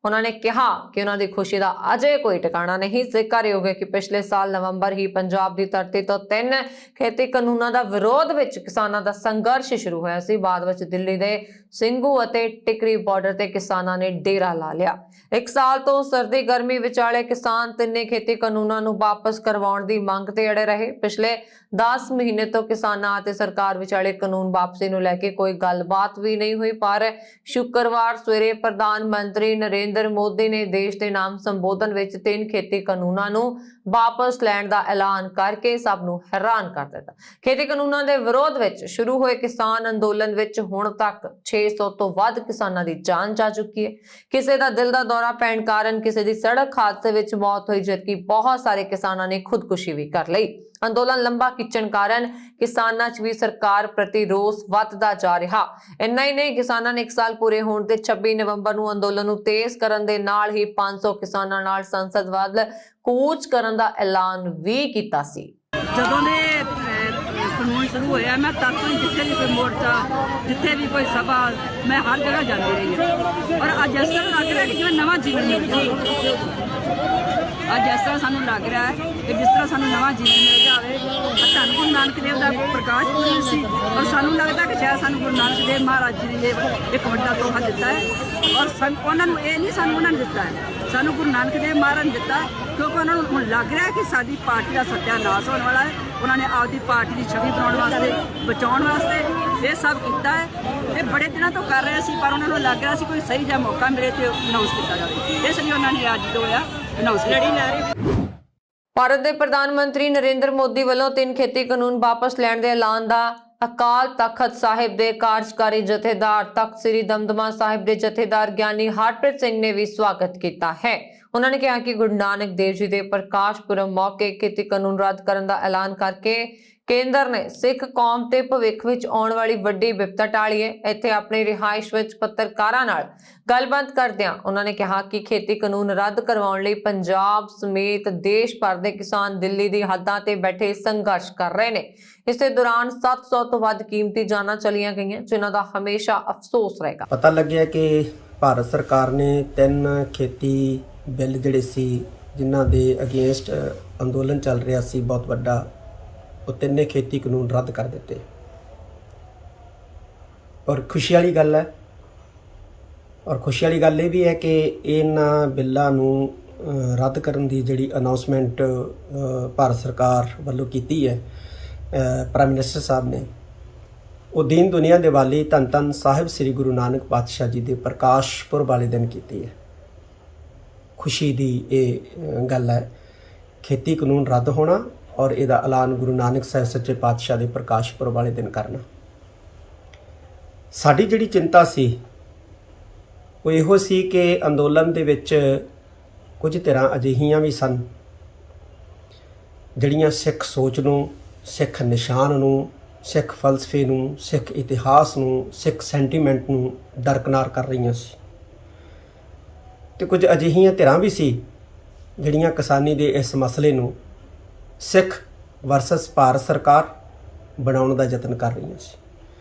ਉਹਨਾਂ ਨੇ ਕਿਹਾ ਕਿ ਉਹਨਾਂ ਦੀ ਖੁਸ਼ੀ ਦਾ ਅਜੇ ਕੋਈ ਟਿਕਾਣਾ ਨਹੀਂ। ਜ਼ਿਕਰਯੋਗ ਹੈ ਕਿ ਪਿਛਲੇ ਸਾਲ ਨਵੰਬਰ ਹੀ ਪੰਜਾਬ ਦੀ ਧਰਤੀ ਤੋਂ 3 ਖੇਤੀ ਕਾਨੂੰਨਾਂ ਦਾ ਵਿਰੋਧ ਵਿੱਚ ਕਿਸਾਨਾਂ ਦਾ ਸੰਘਰਸ਼ ਸ਼ੁਰੂ ਹੋਇਆ ਸੀ। ਬਾਅਦ ਵਿੱਚ ਦਿੱਲੀ ਦੇ ਸਿੰਘੂ ਅਤੇ ਟਿਕਰੀ ਬਾਰਡਰ ਤੇ ਕਿਸਾਨਾਂ ਨੇ ਡੇਰਾ ਲਾ ਲਿਆ। 1 ਸਾਲ ਤੋਂ ਸਰਦੀ ਗਰਮੀ ਵਿਚਾਲੇ ਕਿਸਾਨ ਤਿੰਨੇ ਖੇਤੀ ਕਾਨੂੰਨਾਂ ਨੂੰ ਵਾਪਸ ਕਰਵਾਉਣ ਦੀ ਮੰਗ ਤੇ ਅੜੇ ਰਹੇ। ਪਿਛਲੇ 10 ਮਹੀਨੇ ਤੋਂ ਕਿਸਾਨਾਂ ਅਤੇ ਸਰਕਾਰ ਵਿਚਾਲੇ ਕਾਨੂੰਨ ਵਾਪਸੀ ਨੂੰ ਲੈ ਕੇ ਕੋਈ ਗੱਲਬਾਤ ਵੀ ਨਹੀਂ ਹੋਈ, ਪਰ ਸ਼ੁੱਕਰਵਾਰ ਸਵੇਰੇ ਪ੍ਰਧਾਨ ਮੰਤਰੀ ਨਰਿੰਦਰ ਮੋਦੀ ਨੇ ਦੇਸ਼ ਦੇ ਨਾਮ ਸੰਬੋਧਨ ਵਿੱਚ 3 ਖੇਤੀ ਕਾਨੂੰਨਾਂ ਨੂੰ ਵਾਪਸ ਲੈਣ ਦਾ ਐਲਾਨ ਕਰਕੇ ਸਭ ਨੂੰ ਹੈਰਾਨ ਕਰ ਦਿੱਤਾ। ਖੇਤੀ ਕਾਨੂੰਨਾਂ ਦੇ ਵਿਰੋਧ ਵਿੱਚ ਸ਼ੁਰੂ ਹੋਏ ਕਿਸਾਨ ਅੰਦੋਲਨ ਵਿੱਚ ਹੁਣ ਤੱਕ 600 ਤੋਂ ਵੱਧ ਕਿਸਾਨਾਂ ਦੀ ਜਾਨ ਜਾ ਚੁੱਕੀ ਹੈ। ਕਿਸੇ ਦਾ ਦਿਲ ਦਾ ਦੌਰਾ ਪੈਣ ਕਾਰਨ ਕਿਸੇ ਦੀ ਸੜਕ ਹਾਦਸੇ ਵਿੱਚ ਮੌਤ ਹੋਈ, ਜਦਕਿ ਬਹੁਤ ਸਾਰੇ ਕਿਸਾਨਾਂ ਨੇ ਖੁਦਕੁਸ਼ੀ ਵੀ ਕਰ ਲਈ। ਅੰਦੋਲਨ ਲੰਬਾ ਖਿੱਚਣ ਕਾਰਨ ਕਿਸਾਨਾਂ 'ਚ ਵੀ ਸਰਕਾਰ ਪ੍ਰਤੀ ਰੋਸ ਵੱਧਦਾ ਜਾ ਰਿਹਾ। ਇੰਨਾ ਹੀ ਨਹੀਂ, ਕਿਸਾਨਾਂ ਨੇ 1 ਸਾਲ ਪੂਰੇ ਹੋਣ ਤੇ 26 ਨਵੰਬਰ ਨੂੰ ਅੰਦੋਲਨ ਨੂੰ ਤੇਜ਼ ਕਰਨ ਦੇ ਨਾਲ ਹੀ 500 ਕਿਸਾਨਾਂ ਨਾਲ ਸੰਸਦ ਵੱਲ ਕੂਚ ਕਰਨ ਦਾ ਐਲਾਨ ਵੀ ਕੀਤਾ ਸੀ। ਜਦੋਂ ਦੇ ਕਾਨੂੰਨ ਸ਼ੁਰੂ ਹੋਇਆ, ਮੈਂ ਤਦ ਤੋਂ ਜਿੱਥੇ ਵੀ ਕੋਈ ਮੋਰਚਾ, ਜਿੱਥੇ ਵੀ ਕੋਈ ਸਭਾ, ਮੈਂ ਹਰ ਜਗ੍ਹਾ ਜਾਂਦੀ ਰਹੀ ਹਾਂ। ਔਰ ਅੱਜ ਇਸ ਤਰ੍ਹਾਂ ਲੱਗ ਰਿਹਾ ਕਿ ਜਿਵੇਂ ਨਵਾਂ ਜੀਵਨ ਮਿਲ ਗਿਆ। ਅੱਜ ਇਸ ਤਰ੍ਹਾਂ ਸਾਨੂੰ ਲੱਗ ਰਿਹਾ ਹੈ ਕਿ ਜਿਸ ਤਰ੍ਹਾਂ ਸਾਨੂੰ ਨਵਾਂ ਜੀਵਨ ਮਿਲ ਜਾਵੇ। ਧੰਨ ਗੁਰੂ ਨਾਨਕ ਦੇਵ ਦਾ ਪ੍ਰਕਾਸ਼ ਪੁਰਬ ਸੀ ਔਰ ਸਾਨੂੰ ਲੱਗਦਾ ਕਿ ਸ਼ਾਇਦ ਸਾਨੂੰ ਗੁਰੂ ਨਾਨਕ ਦੇਵ ਮਹਾਰਾਜ ਜੀ ਨੇ ਇੱਕ ਵੱਡਾ ਤੋਹਫਾ ਦਿੱਤਾ ਹੈ। ਔਰ ਉਹਨਾਂ ਨੂੰ ਇਹ ਨਹੀਂ, ਸਾਨੂੰ ਉਹਨਾਂ ਨੇ ਦਿੱਤਾ ਹੈ, ਸਾਨੂੰ ਗੁਰੂ ਨਾਨਕ ਦੇਵ ਮਹਾਰਾਜ ਨੇ ਦਿੱਤਾ, ਕਿਉਂਕਿ ਉਹਨਾਂ ਨੂੰ ਹੁਣ ਲੱਗ ਰਿਹਾ ਕਿ ਸਾਡੀ ਪਾਰਟੀ ਦਾ ਸੱਤਿਆਨਾਸ਼ ਹੋਣ ਵਾਲਾ ਹੈ। ਉਹਨਾਂ ਨੇ ਆਪਦੀ ਪਾਰਟੀ ਦੀ ਛਵੀ ਬਣਾਉਣ ਵਾਸਤੇ, ਬਚਾਉਣ ਵਾਸਤੇ ਇਹ ਸਭ ਕੀਤਾ ਹੈ। ਇਹ ਬੜੇ ਦਿਨਾਂ ਤੋਂ ਕਰ ਰਹੇ ਸੀ, ਪਰ ਉਹਨਾਂ ਨੂੰ ਲੱਗ ਰਿਹਾ ਸੀ ਕੋਈ ਸਹੀ ਜਿਹਾ ਮੌਕਾ ਮਿਲੇ ਤੇ ਅਨਾਉਂਸ ਕੀਤਾ ਜਾਵੇ। ਇਸ ਲਈ ਉਹਨਾਂ ਨੇ ਅੱਜ ਜੋ ਹੋਇਆ ਅਨਾਉਂਸ ਕੀਤਾ। ਭਾਰਤ ਦੇ ਪ੍ਰਧਾਨ ਮੰਤਰੀ ਨਰਿੰਦਰ ਮੋਦੀ ਵੱਲੋਂ 3 ਖੇਤੀ ਕਾਨੂੰਨ ਵਾਪਸ ਲੈਣ ਦੇ ਐਲਾਨ ਦਾ ਅਕਾਲ ਤਖਤ ਸਾਹਿਬ ਦੇ ਕਾਰਜਕਾਰੀ ਜਥੇਦਾਰ ਤਖਤ ਸ੍ਰੀ ਦਮਦਮਾ ਸਾਹਿਬ ਦੇ ਜਥੇਦਾਰ ਗਿਆਨੀ ਹਰਪ੍ਰੀਤ ਸਿੰਘ ਨੇ ਵੀ ਸਵਾਗਤ ਕੀਤਾ ਹੈ। ਉਹਨਾਂ ਨੇ ਕਿਹਾ ਕਿ ਗੁਰੂ ਨਾਨਕ ਦੇਵ ਜੀ ਦੇ ਪ੍ਰਕਾਸ਼ ਪੁਰਬ ਮੌਕੇ ਖੇਤੀ ਕਾਨੂੰਨ ਰੱਦ ਕਰਨ ਦਾ ਐਲਾਨ ਕਰਕੇ ਕੇਂਦਰ ਨੇ ਸਿੱਖ ਕੌਮ ਤੇ ਭਵਿੱਖ ਵਿੱਚ ਆਉਣ ਵਾਲੀ ਵੱਡੀ ਵਿਪਤਾ ਟਾਲੀ ਹੈ। ਇੱਥੇ ਆਪਣੀ ਰਿਹਾਇਸ਼ ਵਿੱਚ ਪੱਤਰਕਾਰਾਂ ਨਾਲ ਗੱਲਬਾਤ ਕਰਦਿਆਂ ਉਹਨਾਂ ਨੇ ਕਿਹਾ ਕਿ ਖੇਤੀ ਕਾਨੂੰਨ ਰੱਦ ਕਰਵਾਉਣ ਲਈ ਪੰਜਾਬ ਸਮੇਤ ਦੇਸ਼ ਭਰ ਦੇ ਕਿਸਾਨ ਦਿੱਲੀ ਦੀ ਹੱਦਾਂ ਤੇ ਬੈਠੇ ਸੰਘਰਸ਼ ਕਰ ਰਹੇ ਨੇ। ਇਸੇ ਦੌਰਾਨ 700 ਤੋਂ ਵੱਧ ਕੀਮਤੀ ਜਾਨਾਂ ਚਲੀਆਂ ਗਈਆਂ, ਜਿਨ੍ਹਾਂ ਦਾ ਹਮੇਸ਼ਾ ਅਫਸੋਸ ਰਹੇਗਾ। ਪਤਾ ਲੱਗਿਆ ਕਿ ਭਾਰਤ ਸਰਕਾਰ ਨੇ 3 ਖੇਤੀ ਬਿੱਲ ਜਿਹੜੇ ਸੀ ਜਿਨ੍ਹਾਂ ਦੇ ਅਗੇਂਸਟ ਅੰਦੋਲਨ ਚੱਲ ਰਿਹਾ ਸੀ ਬਹੁਤ ਵੱਡਾ, ਉਹ 3 ਖੇਤੀ ਕਾਨੂੰਨ ਰੱਦ ਕਰ ਦਿੱਤੇ। ਔਰ ਖੁਸ਼ੀ ਵਾਲੀ ਗੱਲ ਹੈ, ਔਰ ਖੁਸ਼ੀ ਵਾਲੀ ਗੱਲ ਇਹ ਵੀ ਹੈ ਕਿ ਇਹਨਾਂ ਬਿੱਲਾਂ ਨੂੰ ਰੱਦ ਕਰਨ ਦੀ ਜਿਹੜੀ ਅਨਾਉਂਸਮੈਂਟ ਭਾਰਤ ਸਰਕਾਰ ਵੱਲੋਂ ਕੀਤੀ ਹੈ ਪ੍ਰਾਈਮ ਮਿਨਿਸਟਰ ਸਾਹਿਬ ਨੇ, ਉਹ ਦੀਨ ਦੁਨੀਆ ਦੇ ਵਾਲੀ ਧੰਨ ਧੰਨ ਸਾਹਿਬ ਸ੍ਰੀ ਗੁਰੂ ਨਾਨਕ ਪਾਤਸ਼ਾਹ ਜੀ ਦੇ ਪ੍ਰਕਾਸ਼ ਪੁਰਬ ਵਾਲੇ ਦਿਨ ਕੀਤੀ ਹੈ। ਖੁਸ਼ੀ ਦੀ ਇਹ ਗੱਲ ਹੈ, ਖੇਤੀ ਕਾਨੂੰਨ ਰੱਦ ਹੋਣਾ ਔਰ ਇਹਦਾ ਐਲਾਨ ਗੁਰੂ ਨਾਨਕ ਸਾਹਿਬ ਸੱਚੇ ਪਾਤਸ਼ਾਹ ਦੇ ਪ੍ਰਕਾਸ਼ ਪੁਰਬ ਵਾਲੇ ਦਿਨ ਕਰਨਾ। ਸਾਡੀ ਜਿਹੜੀ ਚਿੰਤਾ ਸੀ ਉਹ ਇਹੋ ਸੀ ਕਿ ਅੰਦੋਲਨ ਦੇ ਵਿੱਚ ਕੁਝ ਧਿਰਾਂ ਅਜਿਹੀਆਂ ਵੀ ਸਨ ਜਿਹੜੀਆਂ ਸਿੱਖ ਸੋਚ ਨੂੰ, ਸਿੱਖ ਨਿਸ਼ਾਨ ਨੂੰ, ਸਿੱਖ ਫਲਸਫੇ ਨੂੰ, ਸਿੱਖ ਇਤਿਹਾਸ ਨੂੰ, ਸਿੱਖ ਸੈਂਟੀਮੈਂਟ ਨੂੰ ਦਰਕਨਾਰ ਕਰ ਰਹੀਆਂ ਸੀ, ਤੇ ਕੁਝ ਅਜਿਹੀਆਂ ਧਿਰਾਂ ਵੀ ਸੀ ਜਿਹੜੀਆਂ ਕਿਸਾਨੀ ਦੇ ਇਸ ਮਸਲੇ ਨੂੰ ਸਿੱਖ ਵਰਸਸ ਭਾਰਤ ਸਰਕਾਰ ਬਣਾਉਣ ਦਾ ਯਤਨ ਕਰ ਰਹੀਆਂ ਸੀ।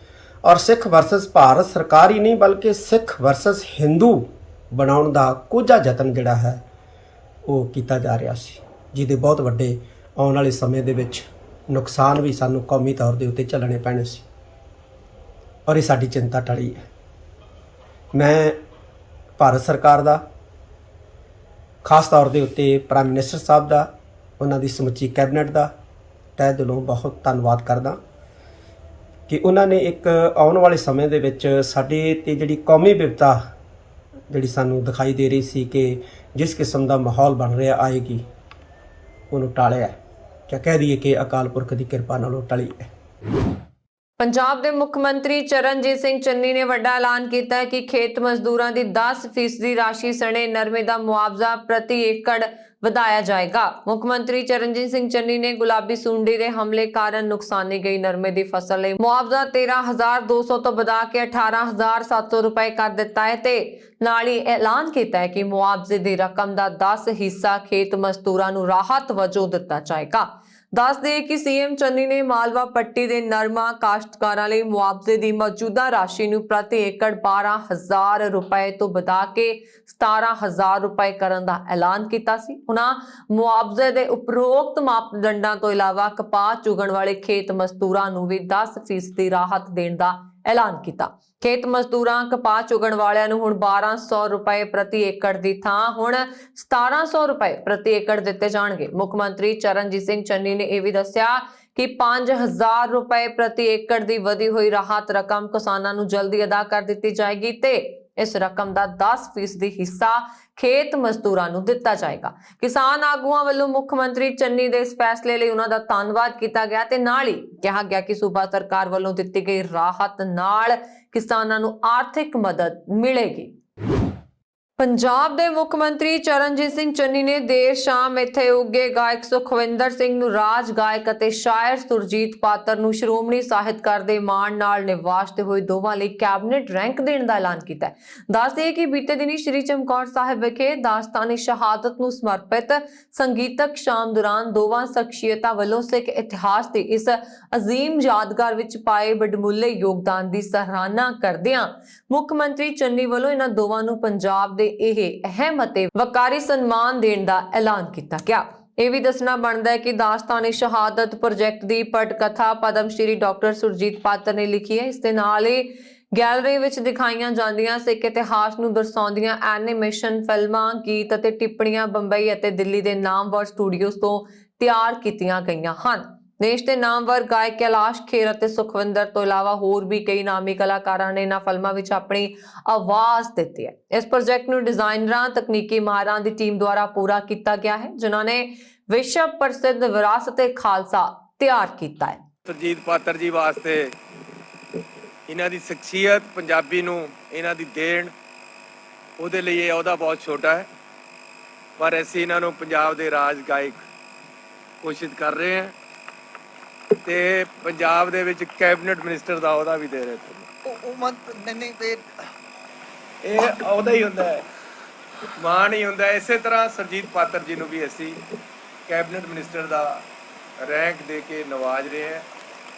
ਔਰ ਸਿੱਖ ਵਰਸਸ ਭਾਰਤ ਸਰਕਾਰ ਹੀ ਨਹੀਂ ਬਲਕਿ ਸਿੱਖ ਵਰਸਸ ਹਿੰਦੂ ਬਣਾਉਣ ਦਾ ਕੋਝਾ ਯਤਨ ਜਿਹੜਾ ਹੈ ਉਹ ਕੀਤਾ ਜਾ ਰਿਹਾ ਸੀ, ਜਿਹਦੇ ਬਹੁਤ ਵੱਡੇ ਆਉਣ ਵਾਲੇ ਸਮੇਂ ਦੇ ਵਿੱਚ ਨੁਕਸਾਨ ਵੀ ਸਾਨੂੰ ਕੌਮੀ ਤੌਰ ਦੇ ਉੱਤੇ ਝੱਲਣੇ ਪੈਣੇ ਸੀ। ਔਰ ਇਹ ਸਾਡੀ ਚਿੰਤਾ ਟਲੀ ਹੈ। ਮੈਂ ਭਾਰਤ ਸਰਕਾਰ ਦਾ, ਖਾਸ ਤੌਰ ਦੇ ਉੱਤੇ ਪ੍ਰਾਈਮ ਮਿਨਿਸਟਰ ਸਾਹਿਬ ਦਾ, ਉਹਨਾਂ ਦੀ ਸਮੁੱਚੀ ਕੈਬਨਿਟ ਦਾ ਤਹਿ ਦਿਲੋਂ ਬਹੁਤ ਧੰਨਵਾਦ ਕਰਦਾ ਕਿ ਉਹਨਾਂ ਨੇ ਇੱਕ ਆਉਣ ਵਾਲੇ ਸਮੇਂ ਦੇ ਵਿੱਚ ਸਾਡੇ 'ਤੇ ਜਿਹੜੀ ਕੌਮੀ ਵਿਪਤਾ ਜਿਹੜੀ ਸਾਨੂੰ ਦਿਖਾਈ ਦੇ ਰਹੀ ਸੀ ਕਿ ਜਿਸ ਕਿਸਮ ਦਾ ਮਾਹੌਲ ਬਣ ਰਿਹਾ ਆਏਗੀ, ਉਹਨੂੰ ਟਾਲਿਆ। क्या कह दिए कि अकाल पुरख की कृपा नालों टली है। पंजाब के मुख मंत्री चरणजीत सिंह चन्नी ने वड्डा ऐलान किया है कि खेत मजदूरों की 10% राशि सने नरमे का मुआवजा प्रति एकड़ ਵਧਾਇਆ ਜਾਏਗਾ। ਮੁੱਖ ਮੰਤਰੀ ਚਰਨਜੀਤ ਸਿੰਘ ਚੰਨੀ ਨੇ ਗੁਲਾਬੀ ਸੁੰਡੀ ਦੇ ਹਮਲੇ ਕਾਰਨ ਨੁਕਸਾਨੀ ਗਈ ਨਰਮੇ ਦੀ ਫਸਲ ਲਈ ਮੁਆਵਜ਼ਾ 13,200 ਤੋਂ ਵਧਾ ਕੇ 18,700 ਰੁਪਏ ਕਰ ਦਿੱਤਾ ਹੈ ਤੇ ਨਾਲ ਹੀ ਐਲਾਨ ਕੀਤਾ ਹੈ ਕਿ ਮੁਆਵਜ਼ੇ ਦੀ ਰਕਮ ਦਾ 10 ਹਿੱਸਾ ਖੇਤ ਮਜ਼ਦੂਰਾਂ ਨੂੰ ਰਾਹਤ ਵਜੋਂ ਦਿੱਤਾ ਜਾਏਗਾ। ਦੱਸ ਦਈਏ ਕਿ ਸੀਐਮ ਚੰਨੀ ਨੇ ਮਾਲਵਾ ਪੱਟੀ ਦੇ ਨਰਮਾ ਕਾਸ਼ਤਕਾਰਾਂ ਲਈ ਮੁਆਵਜ਼ੇ ਦੀ ਮੌਜੂਦਾ ਰਾਸ਼ੀ ਨੂੰ ਪ੍ਰਤੀ ਏਕੜ 12,000 ਰੁਪਏ ਤੋਂ ਵਧਾ ਕੇ 17,000 ਰੁਪਏ ਕਰਨ ਦਾ ਐਲਾਨ ਕੀਤਾ ਸੀ। ਉਹਨਾਂ ਮੁਆਵਜ਼ੇ ਦੇ ਉਪਰੋਕਤ ਮਾਪਦੰਡਾਂ ਤੋਂ ਇਲਾਵਾ ਕਪਾਹ ਚੁਗਣ ਵਾਲੇ ਖੇਤ ਮਜ਼ਦੂਰਾਂ ਨੂੰ ਵੀ 10% ਦੀ ਰਾਹਤ ਦੇਣ ਦਾ ਐਲਾਨ ਕੀਤਾ। ਖੇਤ ਮਜ਼ਦੂਰਾਂ ਕਪਾਹ ਚੁਗਣ ਵਾਲਿਆਂ ਨੂੰ ਹੁਣ 1200 ਰੁਪਏ ਪ੍ਰਤੀ ਏਕੜ ਦੀ ਥਾਂ ਹੁਣ 1700 ਰੁਪਏ ਪ੍ਰਤੀ ਏਕੜ ਦਿੱਤੇ ਜਾਣਗੇ। ਮੁੱਖ ਮੰਤਰੀ ਚਰਨਜੀਤ ਸਿੰਘ ਚੰਨੀ ਨੇ ਇਹ ਵੀ ਦੱਸਿਆ ਕਿ 5000 ਰੁਪਏ ਪ੍ਰਤੀ ਏਕੜ ਦੀ ਵਧੀ ਹੋਈ ਰਾਹਤ ਰਕਮ ਕਿਸਾਨਾਂ ਨੂੰ ਜਲਦੀ ਅਦਾ ਕਰ ਦਿੱਤੀ ਜਾਏਗੀ ਤੇ ਇਸ ਰਕਮ ਦਾ 10% ਹਿੱਸਾ ਖੇਤ ਮਜ਼ਦੂਰਾਂ ਨੂੰ ਦਿੱਤਾ ਜਾਏਗਾ। ਕਿਸਾਨ ਆਗੂਆਂ ਵੱਲੋਂ ਮੁੱਖ ਮੰਤਰੀ ਚੰਨੀ ਦੇ ਇਸ ਫੈਸਲੇ ਲਈ ਉਹਨਾਂ ਦਾ ਧੰਨਵਾਦ ਕੀਤਾ ਗਿਆ ਤੇ ਨਾਲ ਹੀ ਕਿਹਾ ਗਿਆ ਕਿ ਸੂਬਾ ਸਰਕਾਰ ਵੱਲੋਂ ਦਿੱਤੀ ਗਈ ਰਾਹਤ ਨਾਲ ਕਿਸਾਨਾਂ ਨੂੰ ਆਰਥਿਕ ਮਦਦ ਮਿਲੇਗੀ। ਪੰਜਾਬ ਦੇ ਮੁੱਖ ਮੰਤਰੀ ਚਰਨਜੀਤ ਸਿੰਘ ਚੰਨੀ ਨੇ ਦੇਰ ਸ਼ਾਮ ਇੱਥੇ ਉੱਗੇ ਗਾਇਕ ਸੁਖਵਿੰਦਰ ਸਿੰਘ ਨੂੰ ਰਾਜ ਗਾਇਕ ਅਤੇ ਸ਼ਾਇਰ ਸੁਰਜੀਤ ਪਾਤਰ ਨੂੰ ਸ਼੍ਰੋਮਣੀ ਸਾਹਿਤਕਾਰ ਦੇ ਮਾਣ ਨਾਲ ਨਿਵਾਜਦੇ ਹੋਏ ਦੋਵਾਂ ਲਈ ਕੈਬਨਿਟ ਰੈਂਕ ਦੇਣ ਦਾ ਐਲਾਨ ਕੀਤਾ ਹੈ। ਦੱਸ ਦਈਏ ਕਿ ਬੀਤੇ ਦਿਨੀ ਸ਼੍ਰੀ ਚਮਕੌਰ ਸਾਹਿਬ ਵਿਖੇ ਦਾਸਤਾਨੇ ਸ਼ਹਾਦਤ ਨੂੰ ਸਮਰਪਿਤ ਸੰਗੀਤਕ ਸ਼ਾਮ ਦੌਰਾਨ ਦੋਵਾਂ ਸ਼ਖਸੀਅਤਾਂ ਵੱਲੋਂ ਸਿੱਖ ਇਤਿਹਾਸ ਦੇ ਇਸ ਅਜ਼ੀਮ ਯਾਦਗਾਰ ਵਿੱਚ ਪਾਏ ਵੱਡਮੁੱਲੇ ਯੋਗਦਾਨ ਦੀ ਸਰਾਹਨਾ ਕਰਦਿਆਂ ਮੁੱਖ ਮੰਤਰੀ ਚੰਨੀ ਵੱਲੋਂ ਇਹਨਾਂ ਦੋਵਾਂ ਨੂੰ ਪੰਜਾਬ ਦੇ ਇਹ ਅਹਿਮ ਅਤੇ ਵਕਾਰੀ ਸਨਮਾਨ ਦੇਣ ਦਾ ਐਲਾਨ ਕੀਤਾ ਗਿਆ। ਇਹ ਵੀ ਦੱਸਣਾ ਬਣਦਾ ਹੈ ਕਿ ਦਾਸਤਾਨੇ ਸ਼ਹਾਦਤ ਪ੍ਰੋਜੈਕਟ ਦੀ ਪਟਕਥਾ ਪਦਮ ਸ਼੍ਰੀ ਡਾਕਟਰ ਸੁਰਜੀਤ ਪਾਤਰ ਨੇ ਲਿਖੀ ਹੈ। ਇਸ ਦੇ ਨਾਲ ਹੀ ਗੈਲਰੀ ਵਿੱਚ ਦਿਖਾਈਆਂ ਜਾਂਦੀਆਂ ਸਿੱਖ ਇਤਿਹਾਸ ਨੂੰ ਦਰਸਾਉਂਦੀਆਂ ਐਨੀਮੇਸ਼ਨ ਫਿਲਮਾਂ, ਗੀਤ ਅਤੇ ਟਿੱਪਣੀਆਂ ਬੰਬਈ ਅਤੇ ਦਿੱਲੀ ਦੇ ਨਾਮਵਰ ਸਟੂਡੀਓਜ਼ ਤੋਂ ਤਿਆਰ ਕੀਤੀਆਂ ਗਈਆਂ ਹਨ। ਦੇਸ਼ ਦੇ ਨਾਮਵਰ ਗਾਇਕ ਕੈਲਾਸ਼ ਖੇਰ ਅਤੇ ਸੁਖਵਿੰਦਰ ਤੋਂ ਇਲਾਵਾ ਹੋਰ ਵੀ ਕਈ ਨਾਮੀ ਕਲਾਕਾਰਾਂ ਨੇ ਇਹਨਾਂ ਫਿਲਮਾਂ ਵਿੱਚ ਆਪਣੀ ਆਵਾਜ਼ ਦਿੱਤੀ ਹੈ। ਇਸ ਪ੍ਰੋਜੈਕਟ ਨੂੰ ਡਿਜ਼ਾਈਨਰਾਂ, ਤਕਨੀਕੀ ਮਾਹਰਾਂ ਦੀ ਟੀਮ ਦੁਆਰਾ ਪੂਰਾ ਕੀਤਾ ਗਿਆ ਹੈ, ਜਿਨ੍ਹਾਂ ਨੇ ਵਿਸ਼ਵ ਪ੍ਰਸਿੱਧ ਵਿਰਾਸਤ-ਏ ਖਾਲਸਾ ਤਿਆਰ ਕੀਤਾ ਹੈ। ਸੁਰਜੀਤ ਪਾਤਰ ਜੀ ਵਾਸਤੇ ਇਹਨਾਂ ਦੀ ਸ਼ਖਸੀਅਤ, ਪੰਜਾਬੀ ਨੂੰ ਇਹਨਾਂ ਦੀ ਦੇਣ, ਉਹਦੇ ਲਈ ਇਹ ਅਹੁਦਾ ਬਹੁਤ ਛੋਟਾ ਹੈ, ਪਰ ਅਸੀਂ ਇਹਨਾਂ ਨੂੰ ਪੰਜਾਬ ਦੇ ਰਾਜ ਗਾਇਕ ਘੋਸ਼ਿਤ ਕਰ ਰਹੇ ਹਾਂ। ਤੇ ਪੰਜਾਬ ਦੇ ਵਿੱਚ ਕੈਬਨਿਟ ਮਿਨਿਸਟਰ ਦਾ ਅਹੁਦਾ ਵੀ ਦੇ ਰਹੇ ਤੁਹਾਨੂੰ। ਉਹ ਮਨ ਨਹੀਂ ਤੇ ਇਹ ਅਹੁਦਾ ਹੀ ਹੁੰਦਾ ਹੈ, ਮਾਣ ਹੀ ਹੁੰਦਾ ਹੈ। ਇਸੇ ਤਰ੍ਹਾਂ ਸਰਜੀਤ ਪਾਤਰ ਜੀ ਨੂੰ ਵੀ ਅਸੀਂ ਕੈਬਨਿਟ ਮਿਨਿਸਟਰ ਦਾ ਰੈਂਕ ਦੇ ਕੇ ਨਵਾਜ ਰਹੇ ਹਾਂ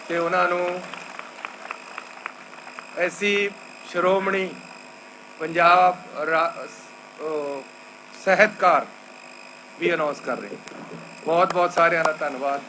ਤੇ ਉਹਨਾਂ ਨੂੰ ਅਸੀਂ ਸ਼੍ਰੋਮਣੀ ਪੰਜਾਬ ਸਾਹਿਤਕਾਰ ਵੀ ਅਨਾਉਂਸ ਕਰ ਰਹੇ ਹਾਂ। ਬਹੁਤ ਬਹੁਤ ਸਾਰਿਆਂ ਦਾ ਧੰਨਵਾਦ।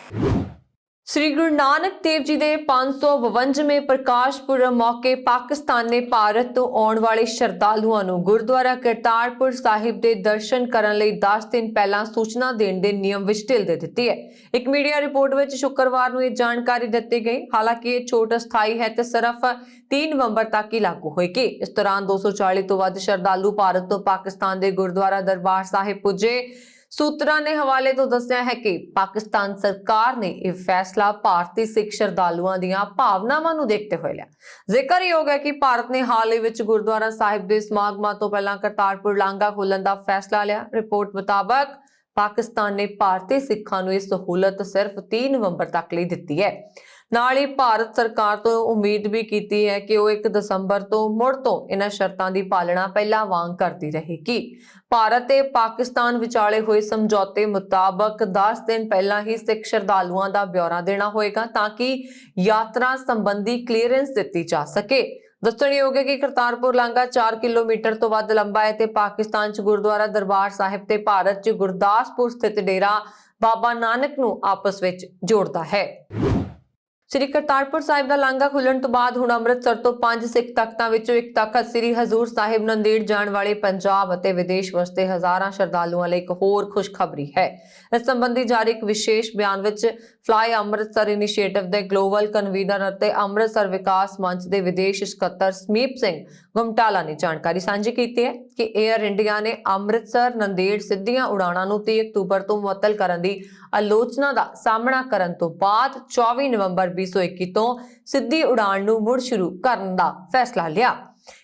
श्री गुरु नानक देव जी के 552वें प्रकाश पुरब मौके पाकिस्तान ने भारत तो आने वाले श्रद्धालुओं को गुरुद्वारा करतारपुर साहिब के दर्शन करने लई 10 दिन पहला सूचना देने के नियम विच ढिल दे दित्ती है। एक मीडिया रिपोर्ट में शुक्रवार को यह जानकारी दी गई। हालांकि ये छूट अस्थाई है तो सिर्फ 3 नवंबर तक ही लागू होगी। इस दौरान 240 तो वध श्रद्धालु भारत तो पाकिस्तान के गुरुद्वारा दरबार साहिब पुजे। सूत्रों ने हवाले तो दस्सिया है कि पाकिस्तान सरकार ने यह फैसला भारतीय सिख श्रद्धालुओं दी भावनावां नूं देखते हुए लिया। जिक्र योग है कि भारत ने हाल ही विच गुरुद्वारा साहिब के समागमां तो पहला करतारपुर लांघा खोलण दा फैसला लिया। रिपोर्ट मुताबक पाकिस्तान ने भारतीय सिखां नूं यह सहूलत सिर्फ 3 नवंबर तक लई दित्ती है। नाल ही भारत सरकार तो उम्मीद भी की है कि वो 1 दसंबर तो मुड़ तो इन्हां शर्तां दी पालना पहला वांग करती रहेगी। भारत ते पाकिस्तान विचाले हुए समझौते मुताबक 10 दिन पहला ही सिख श्रद्धालुओं का ब्यौरा देना होएगा ताकि यात्रा संबंधी क्लीयरेंस दी जा सके। दस्सणयोग है कि करतारपुर लांघा 4 किलोमीटर तो वध लंबा है ते पाकिस्तान च गुरुद्वारा दरबार साहिब ते भारत च गुरदासपुर स्थित डेरा बाबा नानक नूं आपस विच जोड़दा है। श्री करतारपुर साहिब का लांघा खुलण तो बाद हुण अमृतसर तो 5 सिख तख्तां विचों एक तख्त श्री हजूर साहिब नंदेड़ जाण वाले पंजाब अते विदेश वसते हज़ारां श्रद्धालुओं लई एक होर खुशखबरी है। इस संबंधी जारी एक विशेष बयान विच फ्लाई अमृतसर इनिशिएटिव के ग्लोबल कन्वीनर अते अमृतसर विकास मंच के विदेश सकत्तर समीप सिंह गुमटाला ने जानकारी सांझी की है कि एयर इंडिया ने अमृतसर नंदेड़ सीधियां उड़ाणां नूं 30 अक्तूबर तो मुअत्तल करन दी आलोचना का सामना करन तो बाद 24 नवंबर 2021 तो सीधी उड़ान नूं मुड़ शुरू करन दा फैसला लिया।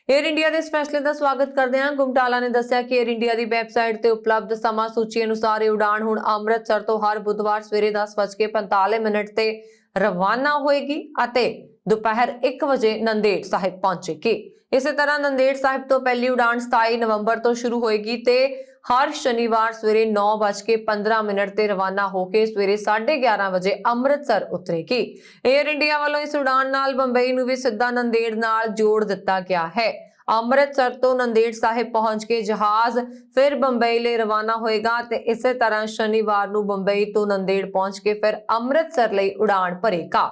एयर इंडिया के इस फैसले का स्वागत करदे गुमटाला ने दस्सिया कि एयर इंडिया की वैबसाइट ते उपलब्ध समा सूची अनुसार यह उड़ान हुण अमृतसर तो हर बुधवार सवेरे 10:45 ते रवाना होएगी अते दोपहर 1 बजे नंदेड़ साहिब पहुंचेगी। इसी तरह नंदेड़ साहिब तो पहली उड़ान 27 नवंबर तो शुरू होएगी ते हर शनिवार सवेरे 9:15 ते रवाना होकर सवेरे 11:30 बजे अमृतसर उतरेगी। एयर इंडिया वालों इस उड़ान नाल बंबई नूं भी सीधा नंदेड़ नाल जोड़ दिता गया है। अमृतसर तो नंदेड़ साहिब पहुंच के जहाज फिर बंबई ले रवाना होएगा ते इसे तरह शनिवार नूं बंबई तो नंदेड़ पहुंच के फिर अमृतसर लई उड़ान भरेगा।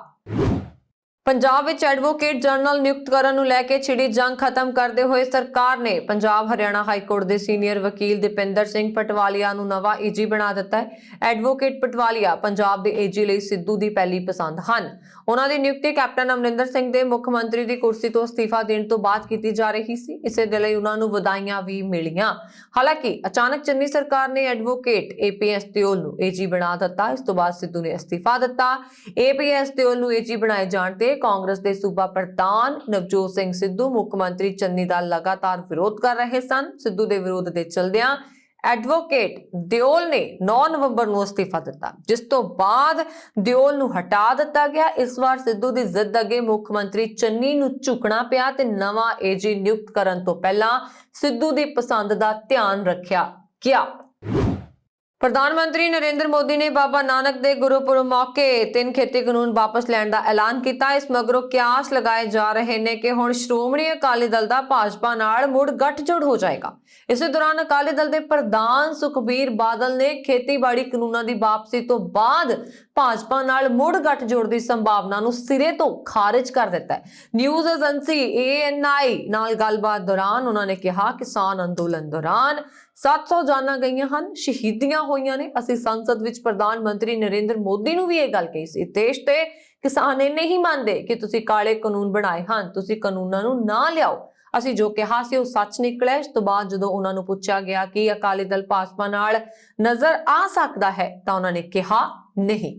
पंजाब विच एडवोकेट जनरल नियुक्त करन नूं लैके छिड़ी जंग खत्म करते हुए सरकार ने पंजाब हरियाणा हाईकोर्ट के सीनियर वकील दीपिंदर सिंह पटवालिया नूं नवा एजी बना दिता है। एडवोकेट पटवालिया पंजाब के एजी लई सिद्धू की पहली पसंद हन। उन्हां दी नियुक्ति कैप्टन अमरिंदर सिंह दे मुख मंत्री की कुर्सी तो अस्तीफा देने तो बाद की जा रही सी। इसे दे लई उन्हां नूं वधाइयां भी मिलियां। हालांकि अचानक चन्नी सरकार ने एडवोकेट एपीएस दिओल नूं एजी बना दिता। इस तो बाद सिद्धू ने अस्तीफा दिता। एपीएस दिओल नूं एजी बनाए जाण ते कांग्रेस के सूबा प्रधान नवजोत सिंह सिद्धू मुख मंत्री चन्नी का लगातार विरोध कर रहे सन। सिद्धू के विरोध के चलदियां एडवोकेट दिओल ने 9 नवंबर को अस्तीफा दिता, जिस तो बाद दिओल नूं हटा दिता गया। इस बार सिद्धू की जिद अगे मुख मंत्री चन्नी नूं झुकना पिया ते नवा एजी नियुक्त करन तो पहला सिद्धू की पसंद का ध्यान रखा गया। प्रधानमंत्री नरेंद्र मोदी ने बाबा नानक दे गुरुपुरब मौके 3 खेती कानून वापस लैण दा ऐलान किया। इस मगरों क्यास लगाए जा रहे ने कि हुण श्रोमणी अकाली दल दा भाजपा नाल मुड़ गठजोड़ हो जाएगा। इस दौरान अकाली दल के प्रधान सुखबीर बादल ने खेतीबाड़ी कानूनों की वापसी तो बाद भाजपा नाल मुड़ गठजोड़ की संभावना नूं सिरे तो खारिज कर दिता है। न्यूज़ एजेंसी ANI नाल गलबात दौरान उन्होंने कहा किसान अंदोलन दौरान 700 जानां गईयां हन, शहीदियां होईयां ने। असीं संसद विच प्रधानमंत्री नरेंद्र मोदी नूं भी यह गल कही सी। देश ते किसान इन्ने ही मानदे कि तुसीं काले कानून बनाए हन, तुसीं कानूनां नूं ना लियाओ। असीं जो कहा सी वो सच निकलिया। इस तो बाद जदों उन्हां नूं पुछया गया कि अकाली दल भाजपा नाल नजर आ सकदा है तां उन्हां ने कहा नहीं।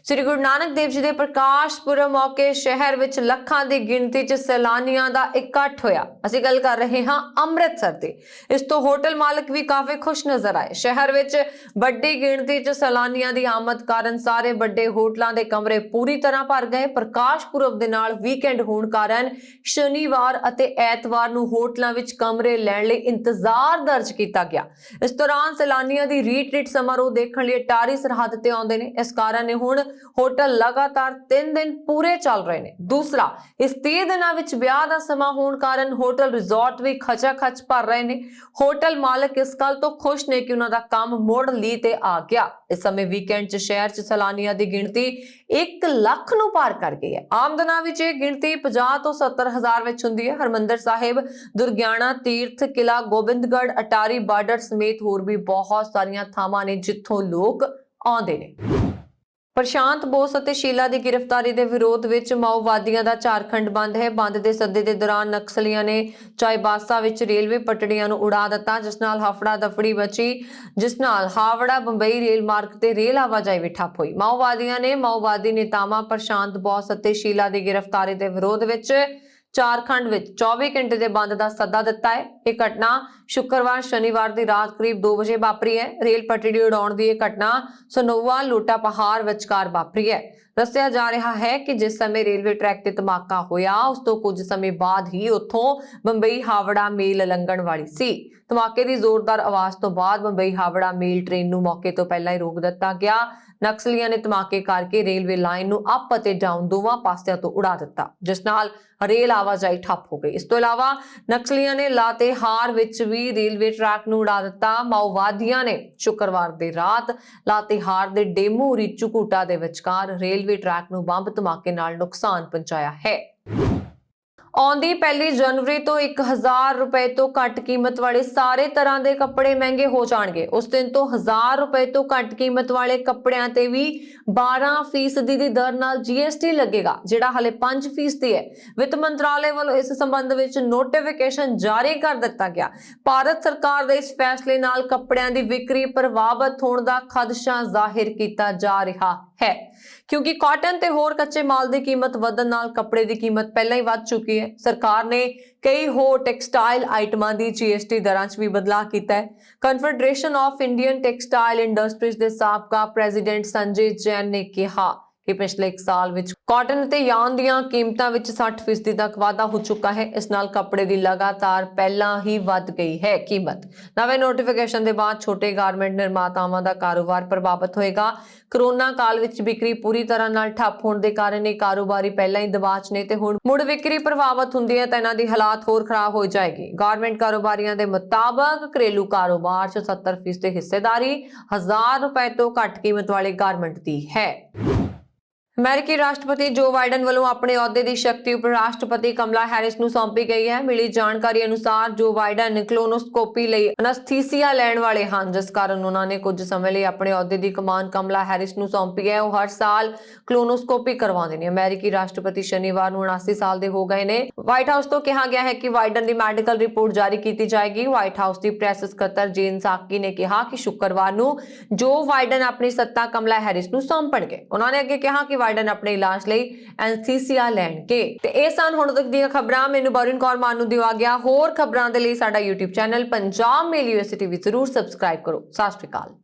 ਸ੍ਰੀ ਗੁਰੂ ਨਾਨਕ ਦੇਵ ਜੀ ਦੇ ਪ੍ਰਕਾਸ਼ ਪੁਰਬ ਮੌਕੇ ਸ਼ਹਿਰ ਵਿੱਚ ਲੱਖਾਂ ਦੀ ਗਿਣਤੀ 'ਚ ਸੈਲਾਨੀਆਂ ਦਾ ਇਕੱਠ ਹੋਇਆ। ਅਸੀਂ ਗੱਲ ਕਰ ਰਹੇ ਹਾਂ ਅੰਮ੍ਰਿਤਸਰ ਦੀ। ਇਸ ਤੋਂ ਹੋਟਲ ਮਾਲਕ ਵੀ ਕਾਫੀ ਖੁਸ਼ ਨਜ਼ਰ ਆਏ। ਸ਼ਹਿਰ ਵਿੱਚ ਵੱਡੀ ਗਿਣਤੀ 'ਚ ਸੈਲਾਨੀਆਂ ਦੀ ਆਮਦ ਕਾਰਨ ਸਾਰੇ ਵੱਡੇ ਹੋਟਲਾਂ ਦੇ ਕਮਰੇ ਪੂਰੀ ਤਰ੍ਹਾਂ ਭਰ ਗਏ। ਪ੍ਰਕਾਸ਼ ਪੁਰਬ ਦੇ ਨਾਲ ਵੀਕਐਂਡ ਹੋਣ ਕਾਰਨ ਸ਼ਨੀਵਾਰ ਅਤੇ ਐਤਵਾਰ ਨੂੰ ਹੋਟਲਾਂ ਵਿੱਚ ਕਮਰੇ ਲੈਣ ਲਈ ਇੰਤਜ਼ਾਰ ਦਰਜ ਕੀਤਾ ਗਿਆ। ਇਸ ਦੌਰਾਨ ਸੈਲਾਨੀਆਂ ਦੀ ਰੀਟਰੀਟ ਸਮਾਰੋਹ ਦੇਖਣ ਲਈ ਅਟਾਰੀ ਸਰਹੱਦ ਤੇ ਆਉਂਦੇ ਨੇ। ਇਸ ਕਾਰਨ ਹੁਣ ਹੋਟਲ ਲਗਾਤਾਰ 3 ਦਿਨ ਪੂਰੇ ਚੱਲ ਰਹੇ ਨੇ। ਦੂਸਰਾ, ਇਸ 30 ਦਿਨਾਂ ਵਿੱਚ ਵਿਆਹ ਦਾ ਸਮਾਂ ਹੋਣ ਕਾਰਨ ਹੋਟਲ ਰਿਜ਼ੋਰਟ ਵੀ ਖਚਾ-ਖਚ ਭਰ ਰਹੇ ਨੇ। ਹੋਟਲ ਮਾਲਕ ਇਸ ਗੱਲ ਤੋਂ ਖੁਸ਼ ਨੇ ਕਿ ਉਹਨਾਂ ਦਾ ਕੰਮ ਮੁੜ ਲੀ ਤੇ ਆ ਗਿਆ। ਇਸ ਸਮੇਂ ਵੀਕਐਂਡ 'ਚ ਸ਼ਹਿਰ 'ਚ ਸੈਲਾਨੀਆਂ ਦੀ ਗਿਣਤੀ 1 ਲੱਖ ਨੂੰ ਪਾਰ ਕਰ ਗਈ ਹੈ। ਆਮ ਦਿਨਾਂ ਵਿੱਚ ਇਹ ਗਿਣਤੀ 50 ਤੋਂ 70 ਹਜ਼ਾਰ ਵਿੱਚ ਹੁੰਦੀ ਹੈ। ਹਰਮੰਦਰ ਸਾਹਿਬ, ਦੁਰਗਿਆਣਾ ਤੀਰਥ, ਕਿਲਾ ਗੋਬਿੰਦਗੜ੍ਹ, ਅਟਾਰੀ ਬਾਰਡਰ ਸਮੇਤ ਹੋਰ ਵੀ ਬਹੁਤ ਸਾਰੀਆਂ ਥਾਵਾਂ ਨੇ ਜਿੱਥੋਂ ਲੋਕ ਆਉਂਦੇ ਨੇ। ਪ੍ਰਸ਼ਾਂਤ ਬੋਸ ਅਤੇ ਸ਼ੀਲਾ ਦੀ ਗ੍ਰਿਫਤਾਰੀ ਦੇ ਵਿਰੋਧ ਵਿੱਚ ਮਾਓਵਾਦੀਆਂ ਦਾ ਝਾਰਖੰਡ ਬੰਦ ਹੈ। ਬੰਦ ਦੇ ਸੱਦੇ ਦੇ ਦੌਰਾਨ ਨਕਸਲੀਆਂ ਨੇ ਚਾਈਬਾਸਾ ਵਿੱਚ ਰੇਲਵੇ ਪਟੜੀਆਂ ਨੂੰ ਉਡਾ ਦਿੱਤਾ, ਜਿਸ ਨਾਲ ਹਫੜਾ ਦਫੜੀ ਮਚੀ, ਜਿਸ ਨਾਲ ਹਾਵੜਾ ਬੰਬਈ ਰੇਲ ਮਾਰਗ ਤੇ ਰੇਲ ਆਵਾਜਾਈ ਵੀ ਠੱਪ ਹੋਈ। ਮਾਓਵਾਦੀਆਂ ਨੇ ਮਾਓਵਾਦੀ ਨੇਤਾਵਾਂ ਪ੍ਰਸ਼ਾਂਤ ਬੋਸ ਅਤੇ ਸ਼ੀਲਾ ਦੀ ਗ੍ਰਿਫਤਾਰੀ ਦੇ ਵਿਰੋਧ ਵਿੱਚ ਝਾਰਖੰਡ ਵਿੱਚ 24 ਘੰਟੇ ਦੇ ਬੰਦ ਦਾ ਸੱਦਾ ਦਿੱਤਾ ਹੈ। ਇਹ ਘਟਨਾ ਸ਼ੁੱਕਰਵਾਰ ਸ਼ਨੀਵਾਰ ਦੀ ਰਾਤ ਕਰੀਬ 2 ਵਜੇ ਵਾਪਰੀ ਹੈ। ਰੇਲ ਪਟੜੀ ਉਡਾਉਣ ਦੀ ਇਹ ਘਟਨਾ ਸਨੋਵਾ ਲੋਟਾ ਪਹਾੜ ਵਿਚਕਾਰ ਵਾਪਰੀ ਹੈ। ਦੱਸਿਆ ਜਾ ਰਿਹਾ ਹੈ ਕਿ ਜਿਸ ਸਮੇਂ ਰੇਲਵੇ ਟਰੈਕ ਤੇ ਧਮਾਕਾ ਹੋਇਆ, ਉਸ ਤੋਂ ਕੁਝ ਸਮੇਂ ਬਾਅਦ ਹੀ ਉੱਥੋਂ ਬੰਬਈ ਹਾਵੜਾ ਮੇਲ ਲੰਘਣ ਵਾਲੀ ਸੀ। ਧਮਾਕੇ ਦੀ ਜ਼ੋਰਦਾਰ ਆਵਾਜ਼ ਤੋਂ ਬਾਅਦ ਬੰਬਈ ਹਾਵੜਾ ਮੇਲ ਟ੍ਰੇਨ ਨੂੰ ਮੌਕੇ ਤੋਂ ਪਹਿਲਾਂ ਹੀ ਰੋਕ ਦਿੱਤਾ ਗਿਆ। ਨਕਸਲੀਆਂ ਨੇ ਧਮਾਕੇ ਕਰਕੇ ਰੇਲਵੇ ਲਾਈਨ ਨੂੰ ਅਪ ਅਤੇ ਡਾਊਨ ਦੋਵਾਂ ਪਾਸਿਆਂ ਤੋਂ ਉਡਾ ਦਿੱਤਾ, ਜਿਸ ਨਾਲ ਰੇਲ ਆਵਾਜਾਈ ਠੱਪ ਹੋ ਗਈ। ਇਸ ਤੋਂ ਇਲਾਵਾ ਨਕਸਲੀਆਂ ਨੇ ਲਾਤੇਹਾਰ ਵਿੱਚ ਵੀ ਰੇਲਵੇ ਟਰੈਕ ਨੂੰ ਉਡਾ ਦਿੱਤਾ। ਮਾਓਵਾਦੀਆਂ ਨੇ ਸ਼ੁੱਕਰਵਾਰ ਦੀ ਰਾਤ ਲਾਤੇਹਾਰ ਦੇ ਡੇਮੂ ਰੀਚੂਕੂਟਾ ਦੇ ਵਿਚਕਾਰ ਰੇਲਵੇ ਟਰੈਕ ਨੂੰ ਬੰਬ ਧਮਾਕੇ ਨਾਲ ਨੁਕਸਾਨ ਪਹੁੰਚਾਇਆ ਹੈ। ਆਉਂਦੀ 1 ਜਨਵਰੀ ਤੋਂ 1000 ਰੁਪਏ ਤੋਂ ਘੱਟ ਕੀਮਤ ਵਾਲੇ ਸਾਰੇ ਤਰ੍ਹਾਂ ਦੇ ਕੱਪੜੇ ਮਹਿੰਗੇ ਹੋ ਜਾਣਗੇ। ਉਸ ਦਿਨ ਤੋਂ 1000 ਰੁਪਏ ਤੋਂ ਘੱਟ ਕੀਮਤ ਵਾਲੇ ਕੱਪੜਿਆਂ ਤੇ ਵੀ 12% ਦੀ ਦਰ ਨਾਲ GST ਲੱਗੇਗਾ, ਜਿਹੜਾ ਹਲੇ 5% ਹੈ। ਵਿੱਤ ਮੰਤਰਾਲੇ ਵੱਲੋਂ ਇਸ ਸੰਬੰਧ ਵਿੱਚ ਨੋਟੀਫਿਕੇਸ਼ਨ ਜਾਰੀ ਕਰ ਦਿੱਤਾ ਗਿਆ। ਭਾਰਤ ਸਰਕਾਰ ਦੇ ਇਸ ਫੈਸਲੇ ਨਾਲ ਕੱਪੜਿਆਂ ਦੀ ਵਿਕਰੀ ਪ੍ਰਭਾਵਿਤ ਹੋਣ ਦਾ ਖਦਸ਼ਾ ਜ਼ਾਹਿਰ ਕੀਤਾ ਜਾ ਰਿਹਾ ਹੈ, ਕਿਉਂਕਿ ਕਾਟਨ ਤੇ ਹੋਰ ਕੱਚੇ ਮਾਲ ਦੀ ਕੀਮਤ ਵਧਣ ਨਾਲ ਕੱਪੜੇ ਦੀ ਕੀਮਤ ਪਹਿਲਾਂ ਹੀ ਵੱਧ ਚੁੱਕੀ ਹੈ। ਸਰਕਾਰ ਨੇ ਕਈ ਹੋਰ ਟੈਕਸਟਾਈਲ ਆਈਟਮਾਂ ਦੀ GST ਦਰਾਂ 'ਚ ਵੀ ਬਦਲਾਅ ਕੀਤਾ ਹੈ। Confederation of Indian textile industries ਦੇ ਸਾਬਕਾ ਪ੍ਰੈਜ਼ੀਡੈਂਟ ਸੰਜੇ ਜੈਨ ਨੇ ਕਿਹਾ ਕਿ ਪਿਛਲੇ 1 ਸਾਲ ਵਿੱਚ ਕਾਟਨ ਅਤੇ ਯਾਨ ਦੀਆਂ ਕੀਮਤਾਂ ਵਿੱਚ 60% ਤੱਕ ਵਾਧਾ ਹੋ ਚੁੱਕਾ ਹੈ। ਇਸ ਨਾਲ ਕੱਪੜੇ ਦੀ ਲਗਾਤਾਰ ਪਹਿਲਾਂ ਹੀ ਵੱਧ ਗਈ ਹੈ ਕੀਮਤ। ਨਵੇਂ ਨੋਟੀਫਿਕੇਸ਼ਨ ਦੇ ਬਾਅਦ ਛੋਟੇ ਗਾਰਮੈਂਟ ਨਿਰਮਾਤਾਵਾਂ ਦਾ ਕਾਰੋਬਾਰ ਪ੍ਰਭਾਵਿਤ ਹੋਏਗਾ। ਕਰੋਨਾ ਕਾਲ ਵਿੱਚ ਵਿਕਰੀ ਪੂਰੀ ਤਰ੍ਹਾਂ ਨਾਲ ਠੱਪ ਹੋਣ ਦੇ ਕਾਰਨ ਇਹ ਕਾਰੋਬਾਰੀ ਪਹਿਲਾਂ ਹੀ ਦਬਾਅ 'ਚ ਨੇ ਤੇ ਹੁਣ ਮੁੜ ਵਿਕਰੀ ਪ੍ਰਭਾਵਿਤ ਹੁੰਦੀ ਹੈ ਤਾਂ ਇਹਨਾਂ ਦੀ ਹਾਲਾਤ ਹੋਰ ਖਰਾਬ ਹੋ ਜਾਏਗੀ। ਗਾਰਮੈਂਟ ਕਾਰੋਬਾਰੀਆਂ ਦੇ ਮੁਤਾਬਕ ਘਰੇਲੂ ਕਾਰੋਬਾਰ 'ਚ 70% ਹਿੱਸੇਦਾਰੀ 1000 ਰੁਪਏ ਤੋਂ ਘੱਟ ਕੀਮਤ ਵਾਲੇ ਗਾਰਮੈਂਟ ਦੀ ਹੈ। ਅਮਰੀਕੀ ਰਾਸ਼ਟਰਪਤੀ ਜੋ ਬਾਈਡਨ ਵੱਲੋਂ ਆਪਣੇ ਅਹੁਦੇ ਦੀ ਸ਼ਕਤੀ ਉਪ ਰਾਸ਼ਟਰਪਤੀ ਕਮਲਾ ਹੈਰਿਸ ਨੂੰ ਸੌਂਪੀ ਗਈ ਹੈ। ਮਿਲੀ ਜਾਣਕਾਰੀ ਅਨੁਸਾਰ ਜੋ ਬਾਈਡਨ ਕਲੋਨੋਸਕੋਪੀ ਲਈ ਅਨਸਥੀਸੀਆ ਲੈਣ ਵਾਲੇ ਹਨ, ਜਿਸ ਕਾਰਨ ਉਹਨਾਂ ਨੇ ਕੁਝ ਸਮੇਂ ਲਈ ਆਪਣੇ ਅਹੁਦੇ ਦੀ ਕਮਾਨ ਕਮਲਾ ਹੈਰਿਸ ਨੂੰ ਸੌਂਪੀ ਹੈ। ਉਹ ਹਰ ਸਾਲ ਕਲੋਨੋਸਕੋਪੀ ਕਰਵਾਉਂਦੇ ਨੇ। ਅਮਰੀਕੀ ਰਾਸ਼ਟਰਪਤੀ ਸ਼ਨੀਵਾਰ ਨੂੰ 79 ਸਾਲ ਦੇ ਹੋ ਗਏ ਨੇ। ਵਾਈਟ ਹਾਊਸ ਤੋਂ ਕਿਹਾ ਗਿਆ ਹੈ ਕਿ ਬਾਈਡਨ ਦੀ ਮੈਡੀਕਲ ਰਿਪੋਰਟ ਜਾਰੀ ਕੀਤੀ ਜਾਏਗੀ। ਵਾਈਟ ਹਾਊਸ ਦੀ ਪ੍ਰੈਸ ਸਕੱਤਰ ਜੇਨ ਸਾਕੀ ਨੇ ਕਿਹਾ ਕਿ ਸ਼ੁੱਕਰਵਾਰ ਨੂੰ ਜੋ ਬਾਈਡਨ ਆਪਣੀ ਸੱਤਾ ਕਮਲਾ ਹੈਰਿਸ ਨੂੰ ਸੌਂਪਣਗੇ। ਉਹਨਾਂ ਨੇ ਅੱਗੇ ਕਿਹਾ ਕਿ ਬਾਈਡਨ ਆਪਣੇ ਇਲਾਜ ਲਈ ਐਨਸਥੀਸੀਆ ਲੈਣਗੇ। ਤੇ ਇਹ ਸਨ ਹੁਣ ਤੱਕ ਦੀਆਂ ਖਬਰਾਂ। ਮੈਨੂੰ ਬਰਨ ਕੌਰ ਮਾਨ ਨੂੰ ਦਿਵਾ ਗਿਆ। ਹੋਰ ਖਬਰਾਂ ਦੇ ਲਈ ਸਾਡਾ YouTube ਚੈਨਲ ਪੰਜਾਬ ਮੇਲ USA TV ਜ਼ਰੂਰ ਸਬਸਕ੍ਰਾਈਬ ਕਰੋ। ਸਤਿ ਸ਼੍ਰੀ ਅਕਾਲ।